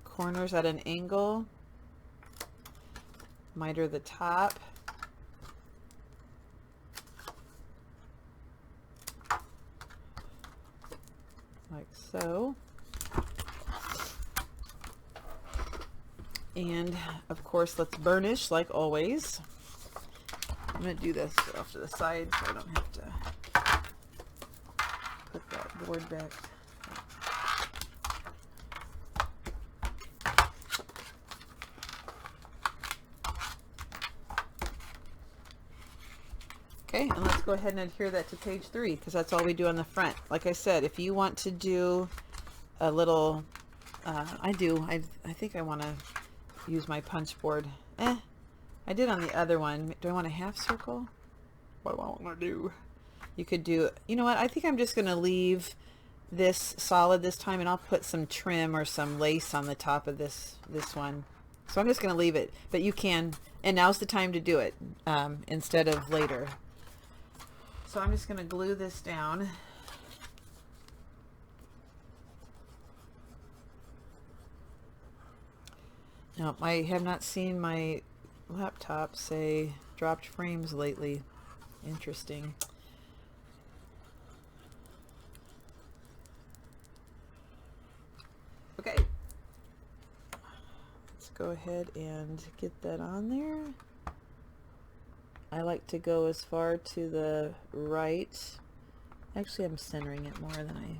corners at an angle. Miter the top. Like so. And of course, let's burnish like always. I'm going to do this off to the side so I don't have to put that board back. Okay, and let's go ahead and adhere that to page 3 because that's all we do on the front. Like I said, if you want to do a little, I think I want to use my punch board. I did on the other one. Do I want a half circle? What do I want to do? You could do, you know what, I think I'm just going to leave this solid this time, and I'll put some trim or some lace on the top of this one. So I'm just going to leave it, but you can, and now's the time to do it instead of later. So I'm just going to glue this down. Now, I have not seen my laptop say dropped frames lately. Interesting. Okay. Let's go ahead and get that on there. I like to go as far to the right. Actually, I'm centering it more than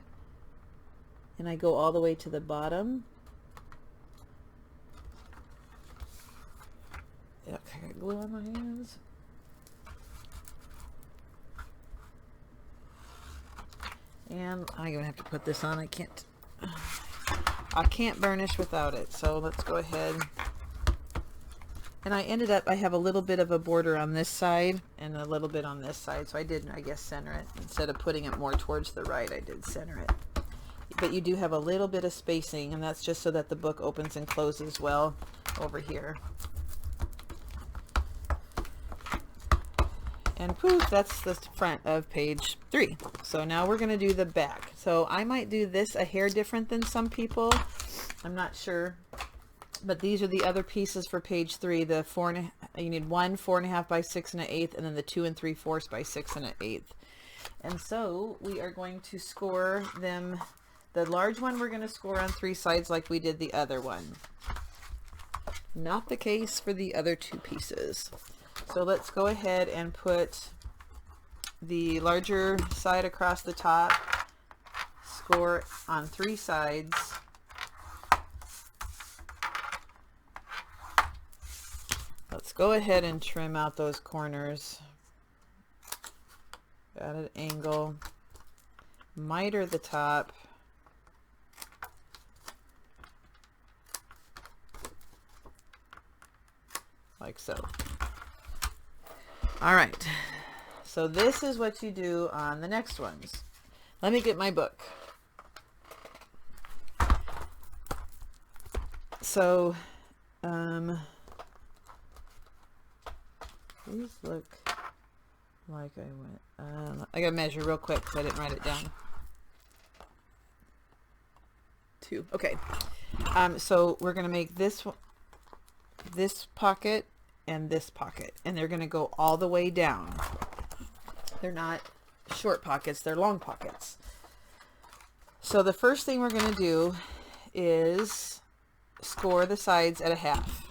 and I go all the way to the bottom. Okay, I got glue on my hands. And I'm gonna have to put this on. I can't burnish without it. So let's go ahead. And I have a little bit of a border on this side and a little bit on this side. So I did, I guess, center it. Instead of putting it more towards the right, I did center it. But you do have a little bit of spacing, and that's just so that the book opens and closes well over here. And poof, that's the front of page 3. So now we're going to do the back. So I might do this a hair different than some people. I'm not sure. But these are the other pieces for page 3. The you need 1 4.5 by 6 1/8, and then the 2 3/4 by 6 1/8. And so we are going to score them. The large one we're going to score on 3 sides like we did the other one. Not the case for the other two pieces. So let's go ahead and put the larger side across the top, score on 3 sides. Let's go ahead and trim out those corners at an angle, miter the top. Like so. All right, so this is what you do on the next ones. Let me get my book. So these look like I went, I gotta measure real quick because I didn't write it down. 2, okay. So we're gonna make this pocket and this pocket, and they're going to go all the way down. They're not short pockets, they're long pockets. So the first thing we're going to do is score the sides at a half.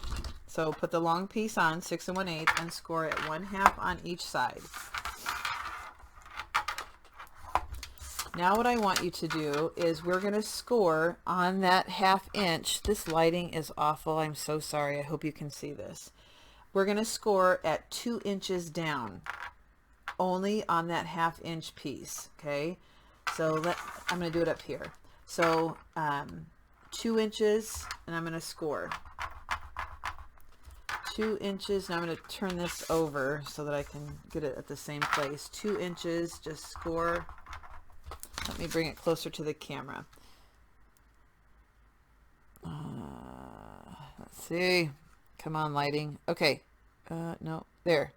So put the long piece on 6 1/8 and score at 1/2 on each side. Now what I want you to do is we're going to score on that 1/2 inch. This lighting is awful. I'm so sorry. I hope you can see this. We're going to score at 2 inches down, only on that 1/2 inch piece. Okay. So I'm going to do it up here. So 2 inches, and I'm going to score 2 inches. Now I'm going to turn this over so that I can get it at the same place. 2 inches, just score. Let me bring it closer to the camera. Let's see. Come on, lighting. Okay. No, there.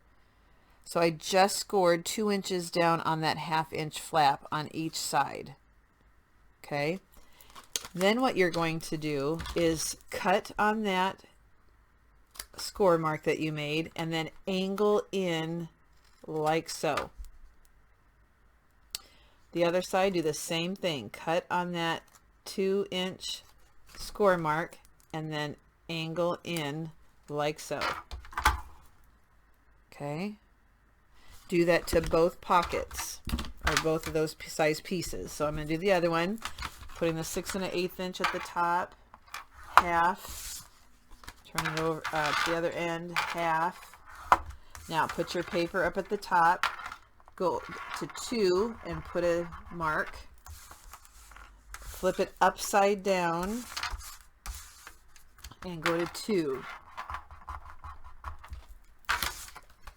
So I just scored 2 inches down on that 1/2 inch flap on each side. Okay. Then what you're going to do is cut on that score mark that you made and then angle in like so. The other side, do the same thing. Cut on that 2 inch score mark and then angle in like so. Okay. Do that to both pockets, or both of those size pieces. So I'm going to do the other one, putting the 6 1/8 inch at the top, half, turn it over to the other end, half. Now put your paper up at the top, go to 2 and put a mark, flip it upside down and go to 2.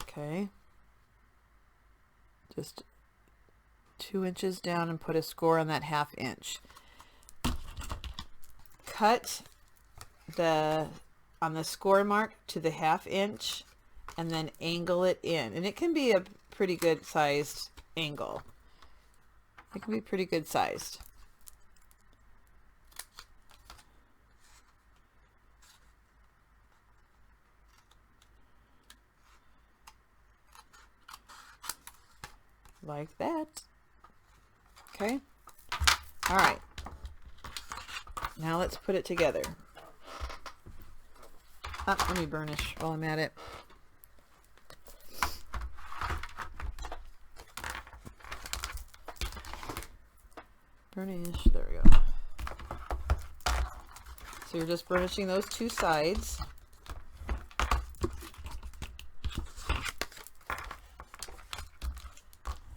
Okay, just 2 inches down and put a score on that 1/2 inch. Cut on the score mark to the 1/2 inch and then angle it in, and it can be a pretty good sized angle. It can be pretty good sized. Like that. Okay. All right. Now let's put it together. Let me burnish while I'm at it. Burnish, there we go. So you're just burnishing those 2 sides.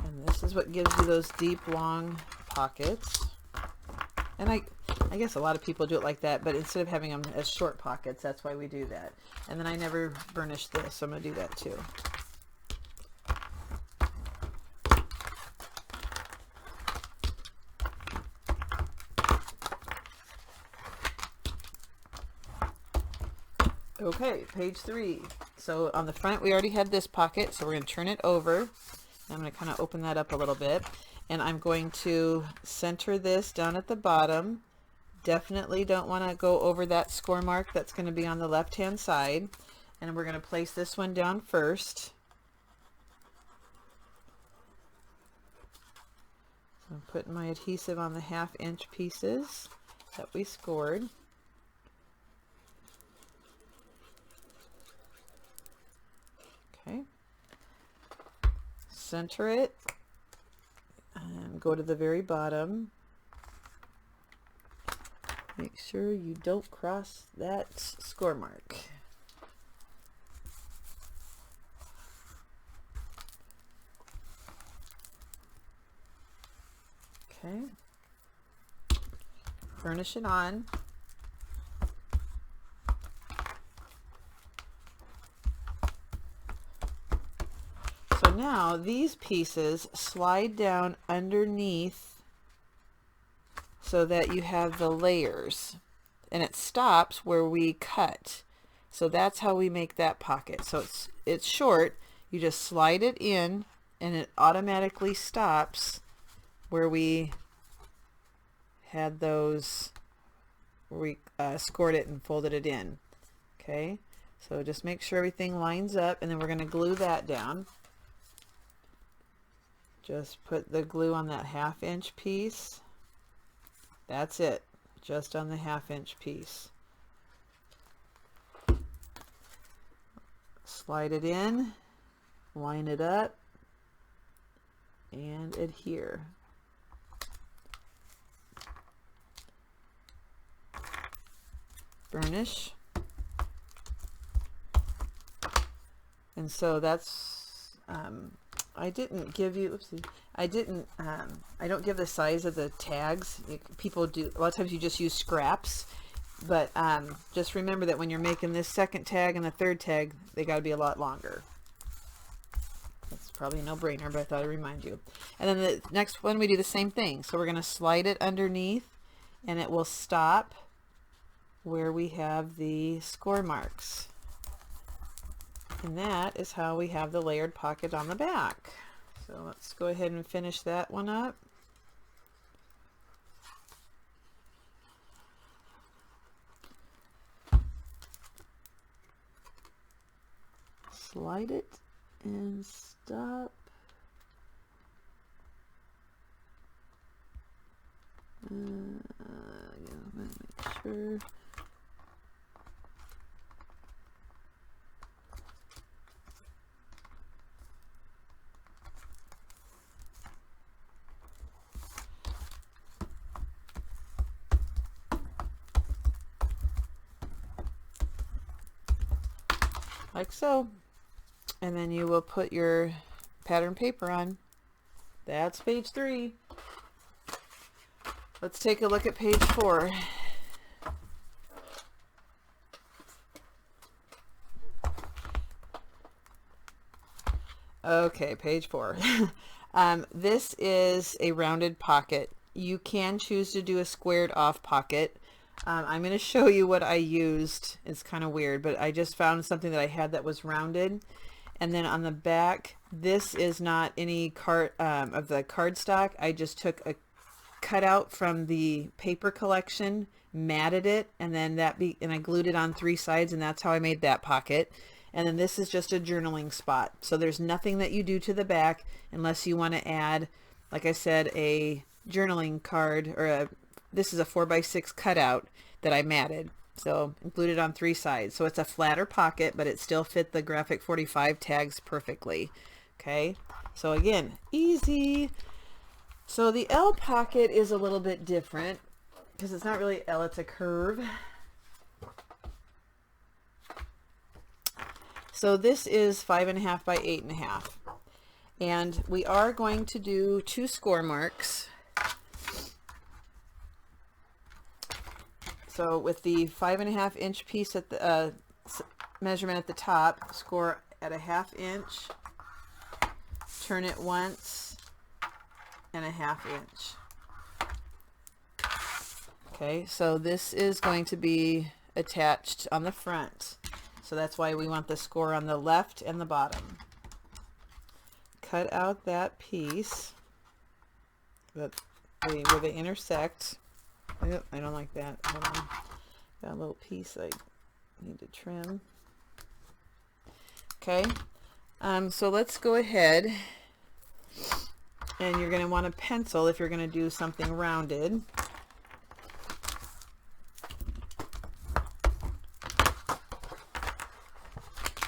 And this is what gives you those deep, long pockets. And I guess a lot of people do it like that, but instead of having them as short pockets, that's why we do that. And then I never burnish this, so I'm going to do that too. Okay, page 3. So on the front, we already had this pocket, so we're going to turn it over. I'm going to kind of open that up a little bit, and I'm going to center this down at the bottom. Definitely don't want to go over that score mark that's going to be on the left hand side, and we're going to place this one down first. So I'm putting my adhesive on the 1/2 inch pieces that we scored. center it and go to the very bottom. Make sure you don't cross that score mark. Okay. Burnish it on. So now these pieces slide down underneath so that you have the layers, and it stops where we cut. So that's how we make that pocket. So it's short. You just slide it in and it automatically stops where we had those, where we scored it and folded it in. Okay, so just make sure everything lines up, and then we're going to glue that down. Just put the glue on that 1/2 inch piece. That's it, just on the 1/2 inch piece. Slide it in, line it up, and adhere. Burnish. And so that's, I didn't give you, oopsie, I don't give the size of the tags. People do, a lot of times you just use scraps, but just remember that when you're making this second tag and the third tag, they got to be a lot longer. That's probably a no-brainer, but I thought I'd remind you. And then the next one, we do the same thing. So we're going to slide it underneath, and it will stop where we have the score marks. And that is how we have the layered pocket on the back. So let's go ahead and finish that one up. Slide it and stop. Make sure. Like so, and then you will put your pattern paper on. That's page 3. Let's take a look at page 4. Okay, page 4. This is a rounded pocket. You can choose to do a squared off pocket. I'm going to show you what I used. It's kind of weird, but I just found something that I had that was rounded. And then on the back, this is not any card of the cardstock. I just took a cutout from the paper collection, matted it, and then and I glued it on 3 sides, and that's how I made that pocket. And then this is just a journaling spot. So there's nothing that you do to the back unless you want to add, like I said, a journaling card, or this is a 4x6 cutout that I matted. So glued it on 3 sides. So it's a flatter pocket, but it still fit the Graphic 45 tags perfectly. Okay, so again, easy. So the L pocket is a little bit different because it's not really L, it's a curve. So this is 5.5 by 8.5, and we are going to do 2 score marks. So with the 5.5 inch piece at the measurement at the top, score at a 1/2 inch, turn it once, and a 1/2 inch. Okay, so this is going to be attached on the front. So that's why we want the score on the left and the bottom. Cut out that piece where they intersect. I don't like that. Hold on. Got a little piece I need to trim. Okay. So let's go ahead, and you're going to want a pencil if you're going to do something rounded.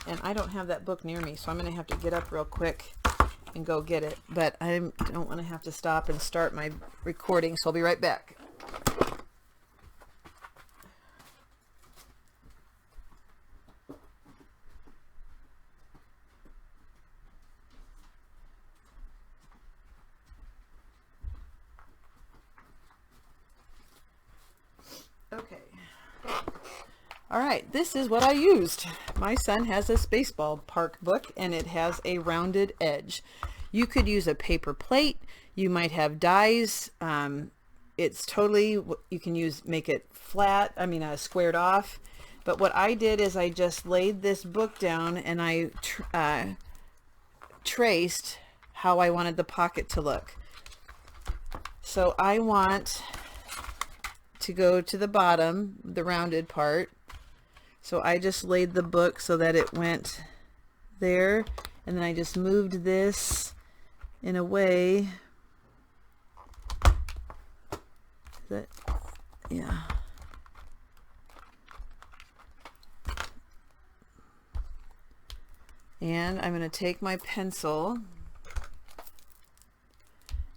And I don't have that book near me, so I'm going to have to get up real quick and go get it, but I don't want to have to stop and start my recording, so I'll be right back. Okay. All right, this is what I used. My son has a Spaceball Park book, and it has a rounded edge. You could use a paper plate. You might have dies. It's totally, you can make it flat, squared off. But what I did is I just laid this book down and I traced how I wanted the pocket to look. So I want to go to the bottom, the rounded part. So I just laid the book so that it went there, and then I just moved this in a way that, yeah. And I'm going to take my pencil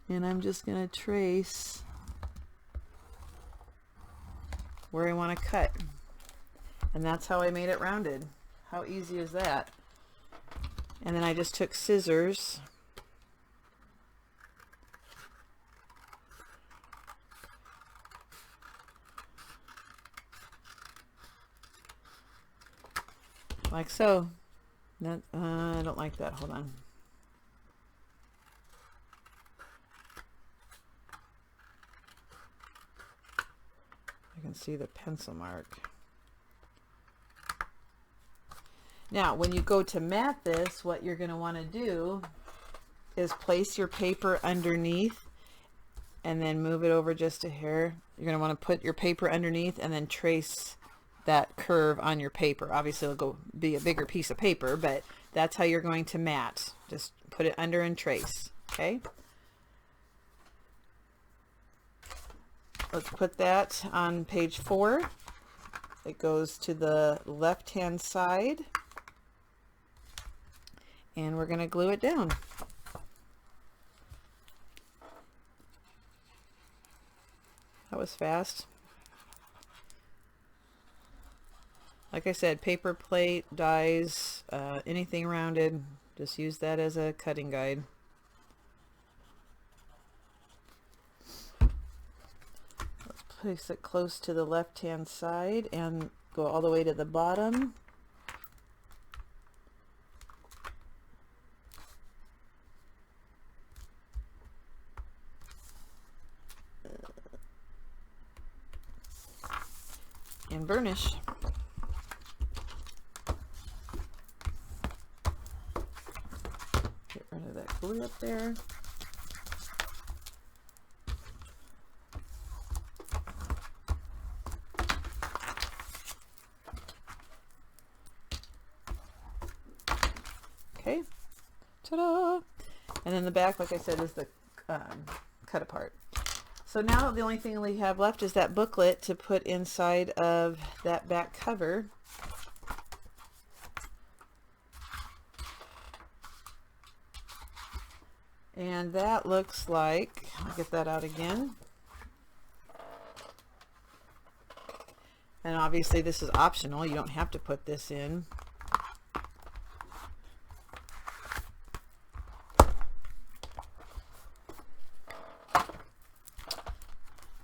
and I'm just going to trace where I want to cut. And that's how I made it rounded. How easy is that? And then I just took scissors like so. That, I don't like that. Hold on. I can see the pencil mark. Now, when you go to mat this, what you're going to want to do is place your paper underneath and then move it over just a hair. You're going to want to put your paper underneath and then trace that curve on your paper. Obviously, it'll be a bigger piece of paper, but that's how you're going to mat. Just put it under and trace. Okay. Let's put that on page 4. It goes to the left-hand side. And we're going to glue it down. That was fast. Like I said, paper plate, dies, anything rounded, just use that as a cutting guide. Let's place it close to the left-hand side and go all the way to the bottom. And burnish. Get rid of that glue up there. Okay. Ta-da! And then the back, like I said, is the cut apart. So now the only thing we have left is that booklet to put inside of that back cover. And that looks like, I'll get that out again. And obviously this is optional. You don't have to put this in.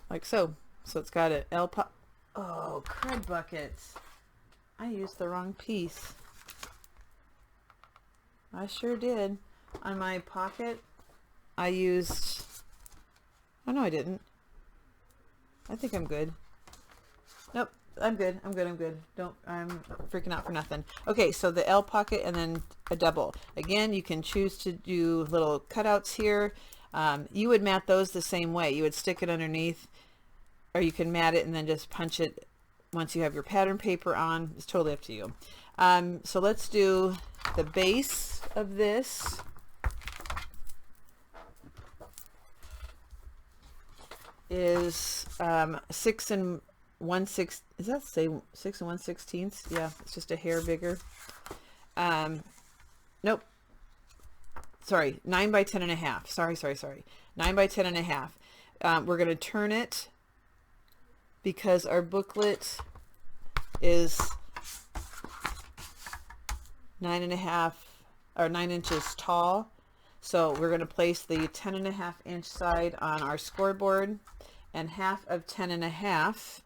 Like so. So it's got an oh, crud buckets. I used the wrong piece. I sure did. On my pocket, I used, oh no I didn't. I think I'm good. Nope, I'm good. I'm good. I'm freaking out for nothing. Okay, so the L pocket and then a double. Again, you can choose to do little cutouts here. You would mat those the same way. You would stick it underneath, or you can mat it and then just punch it once you have your pattern paper on. It's totally up to you. So let's do the base of this. Is 6 1/6. Does that say 6 1/16? Yeah, it's just a hair bigger. Nope. sorry, 9 by 10 and a half. Sorry. 9 by 10 and a half. We're going to turn it because our booklet is 9.5 or 9 inches tall. So we're going to place the 10.5 inch side on our scoreboard, and half of 10.5,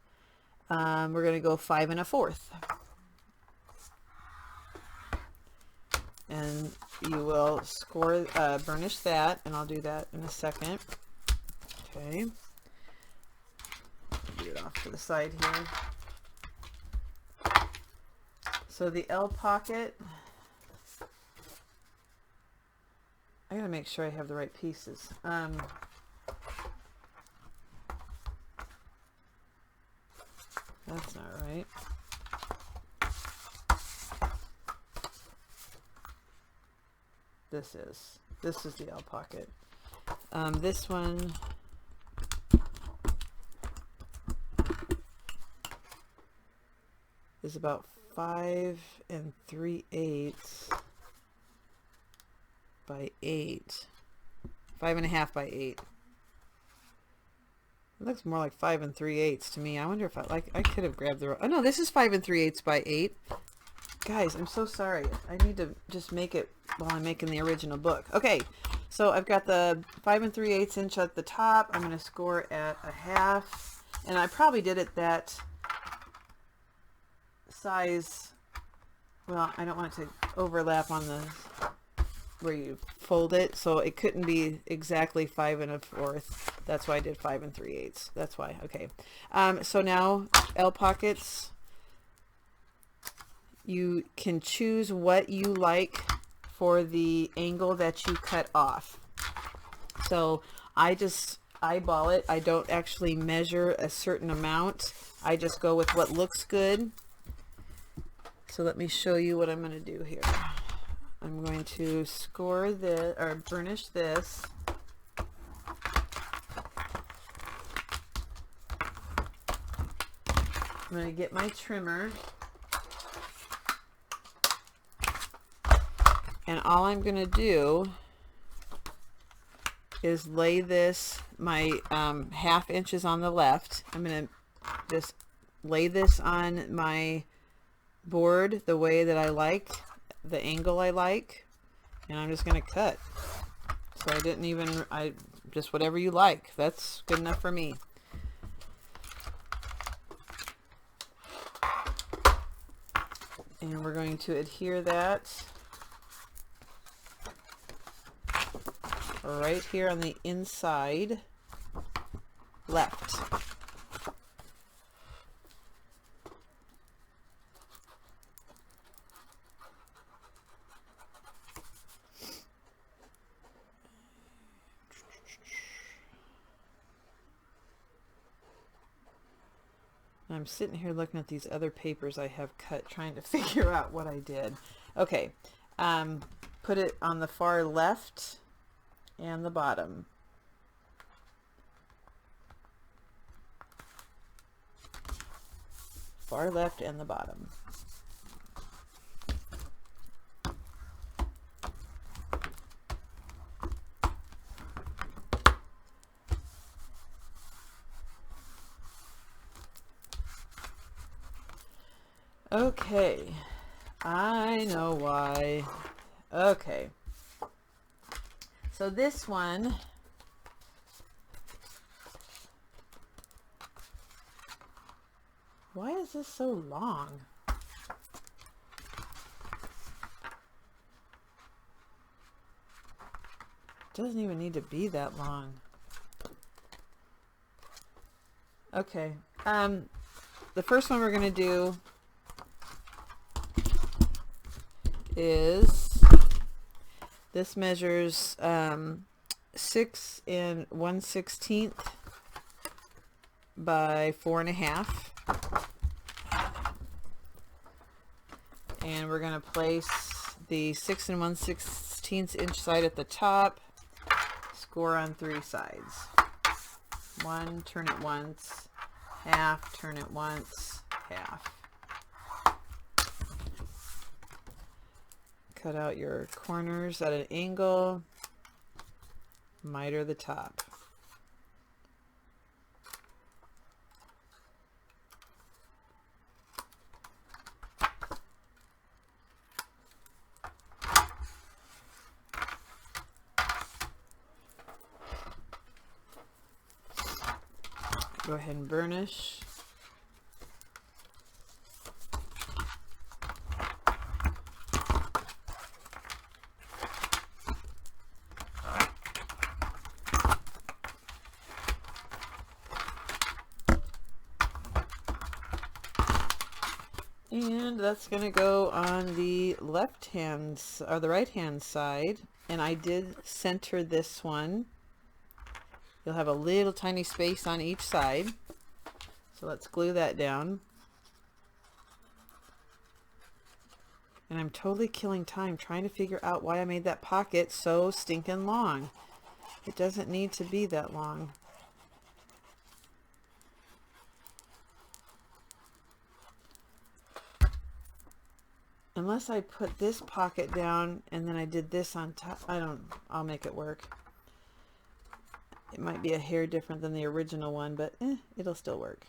we're going to go 5 1/4. And you will score, burnish that, and I'll do that in a second. Okay. Do it off to the side here. So the L pocket, I gotta make sure I have the right pieces. That's not right. This is the L pocket. This one is about 5 3/8 by 8. 5.5 by 8. It looks more like 5 3/8 to me. I wonder if I could have grabbed the, oh no, this is 5 3/8 by 8. Guys, I'm so sorry. I need to just make it while I'm making the original book. Okay, so I've got the 5 3/8 inch at the top. I'm going to score at 1/2, and I probably did it that size. Well, I don't want it to overlap on the where you fold it, so it couldn't be exactly 5 1/4. That's why I did 5 3/8. That's why. Okay. So now L pockets. You can choose what you like for the angle that you cut off. So I just eyeball it. I don't actually measure a certain amount. I just go with what looks good. So let me show you what I'm going to do here. I'm going to score this, or burnish this. I'm going to get my trimmer. And all I'm going to do is lay this, my 1/2 inches on the left. I'm going to just lay this on my board the way that I like, the angle I like, and I'm just going to cut. So I didn't even, just whatever you like. That's good enough for me. And we're going to adhere that right here on the inside left. I'm sitting here looking at these other papers I have cut, trying to figure out what I did. Okay, put it on the far left and the bottom. Far left and the bottom. Okay, I know why. Okay, so this one, why is this so long? Doesn't even need to be that long. Okay, the first one we're going to do is, this measures 6 1/16 by 4 1/2, and we're going to place the 6 1/16 inch side at the top, score on 3 sides. 1, turn it once, 1/2, turn it once, 1/2. Cut out your corners at an angle. miter the top. Go ahead and burnish. And that's going to go on the left hand or the right hand side. And I did center this one. You'll have a little tiny space on each side. So let's glue that down. And I'm totally killing time trying to figure out why I made that pocket so stinking long. It doesn't need to be that long. Unless I put this pocket down and then I did this on top. I'll make it work. It might be a hair different than the original one, but it'll still work.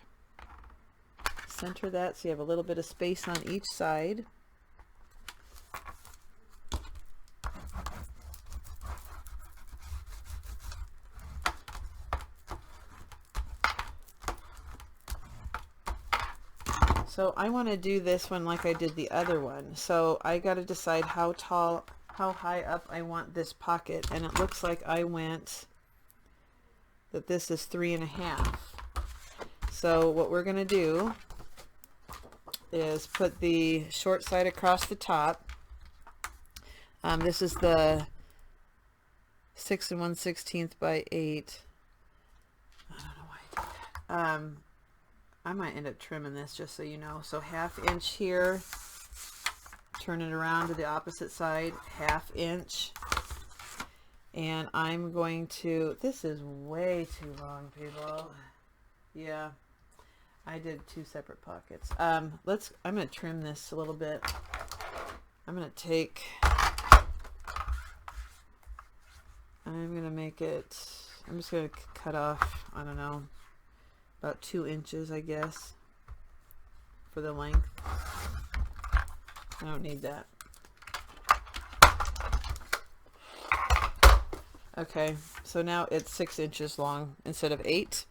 Center that so you have a little bit of space on each side. So I want to do this one like I did the other one. So I got to decide how high up I want this pocket. And it looks like I went that this is 3.5. So what we're going to do is put the short side across the top. This is the 6 1/16 by 8. I don't know why I did that. I might end up trimming this just so you know. So 1/2 inch here, turn it around to the opposite side, 1/2 inch. And I'm going to, this is way too long, people. Yeah, I did 2 separate pockets. I'm going to trim this a little bit. I'm going to make it, I'm just going to cut off, I don't know, about 2 inches, I guess, for the length. I don't need that. Okay, so now it's 6 inches long instead of 8.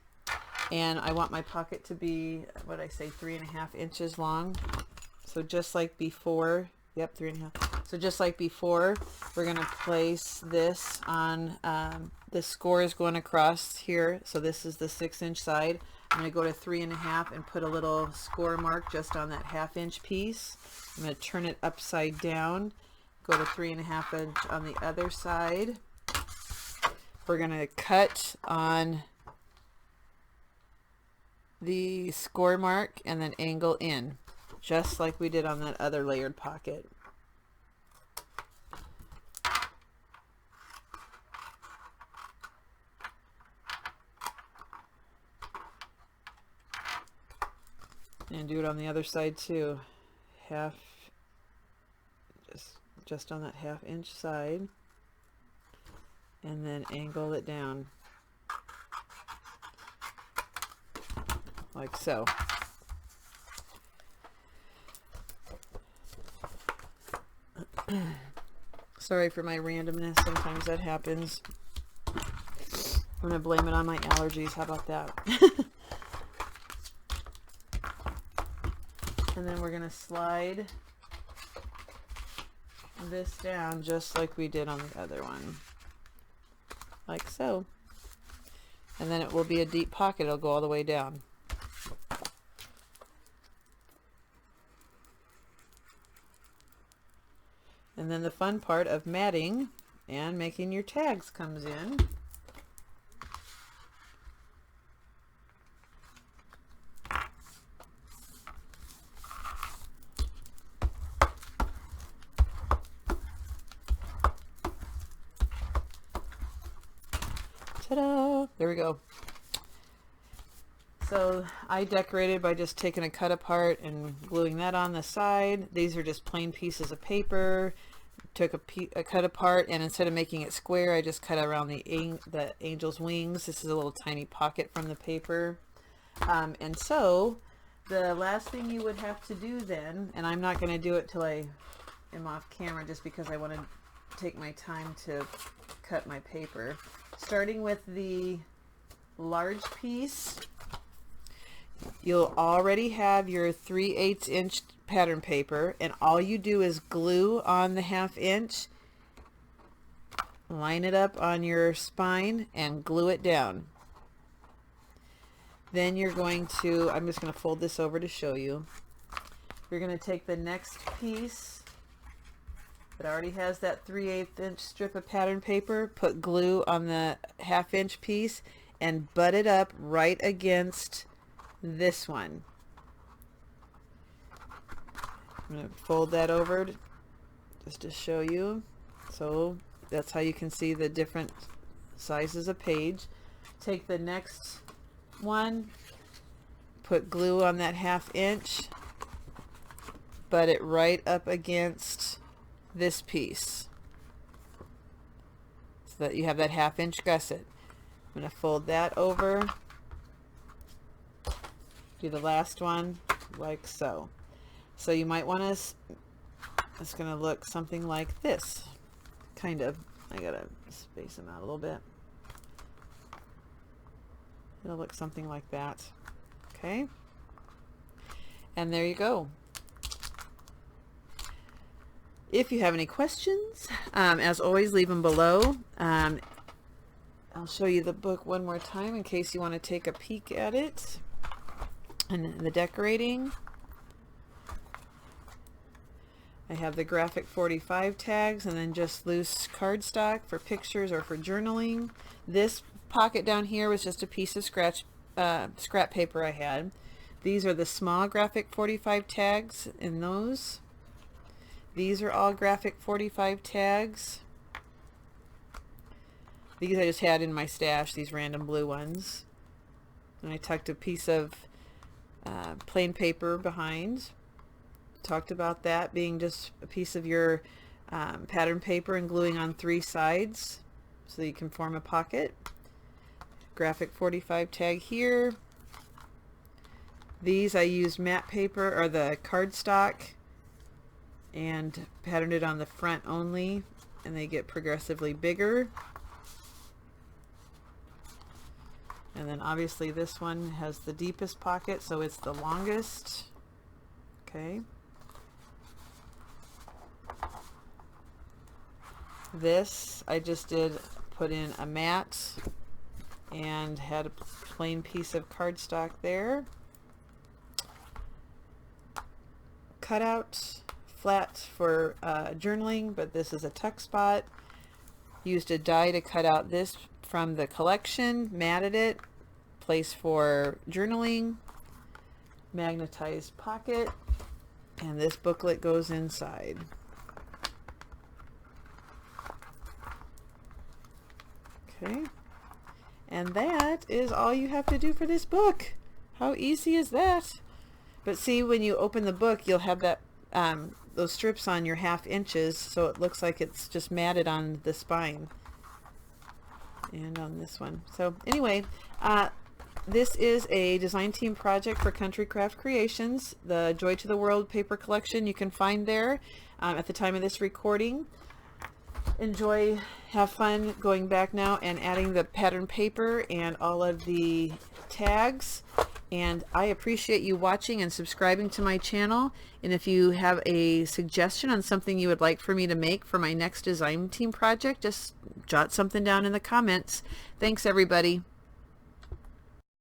And I want my pocket to be, what did I say, 3.5 inches long. So just like before, yep, 3.5. So just like before, we're going to place this on, the score is going across here. So this is the 6 inch side. I'm going to go to 3.5 and put a little score mark just on that 1/2 inch piece. I'm going to turn it upside down, go to 3.5 inch on the other side. We're going to cut on the score mark and then angle in, just like we did on that other layered pocket. And do it on the other side too. Just on that 1/2 inch side. And then angle it down like so. Sorry for my randomness, sometimes that happens. I'm gonna blame it on my allergies, how about that? And then we're gonna slide this down just like we did on the other one. Like so. And then it will be a deep pocket. It'll go all the way down. And then the fun part of matting and making your tags comes in. Ta-da! There we go. So I decorated by just taking a cut apart and gluing that on the side. These are just plain pieces of paper. took a cut apart, and instead of making it square, I just cut around the angel's wings. This is a little tiny pocket from the paper. And so the last thing you would have to do then, and I'm not going to do it till I am off camera just because I want to take my time to cut my paper. Starting with the large piece, you'll already have your 3/8 inch pattern paper, and all you do is glue on the 1/2 inch, line it up on your spine, and glue it down. Then you're going to, I'm just going to fold this over to show you. You're going to take the next piece that already has that 3/8 inch strip of pattern paper, put glue on the 1/2 inch piece, and butt it up right against this one. I'm going to fold that over just to show you. So that's how you can see the different sizes of page. Take the next one, put glue on that 1/2 inch, butt it right up against this piece so that you have that 1/2 inch gusset. I'm going to fold that over, do the last one like so. So you might want to, it's going to look something like this, kind of. I got to space them out a little bit. It'll look something like that. Okay. And there you go. If you have any questions, as always, leave them below. I'll show you the book one more time in case you want to take a peek at it and the decorating. I have the graphic 45 tags and then just loose cardstock for pictures or for journaling. This pocket down here was just a piece of scrap paper I had. These are the small graphic 45 tags in those. These are all graphic 45 tags. These I just had in my stash, these random blue ones. And I tucked a piece of plain paper behind. Talked about that being just a piece of your pattern paper and gluing on 3 sides so that you can form a pocket. Graphic 45 tag here. These I used matte paper or the cardstock and patterned it on the front only, and they get progressively bigger. And then obviously this one has the deepest pocket, so it's the longest. Okay. This I just did put in a mat and had a plain piece of cardstock there. Cutout flat for journaling, but this is a tuck spot. Used a die to cut out this from the collection, matted it, place for journaling, magnetized pocket, and this booklet goes inside. Okay, and that is all you have to do for this book. How easy is that? But see, when you open the book, you'll have that those strips on your 1/2 inches, so it looks like it's just matted on the spine and on this one. So anyway, this is a design team project for Country Craft Creations. The Joy to the World paper collection you can find there at the time of this recording. Enjoy, have fun going back now and adding the pattern paper and all of the tags. And I appreciate you watching and subscribing to my channel. And if you have a suggestion on something you would like for me to make for my next design team project, just jot something down in the comments. Thanks, everybody.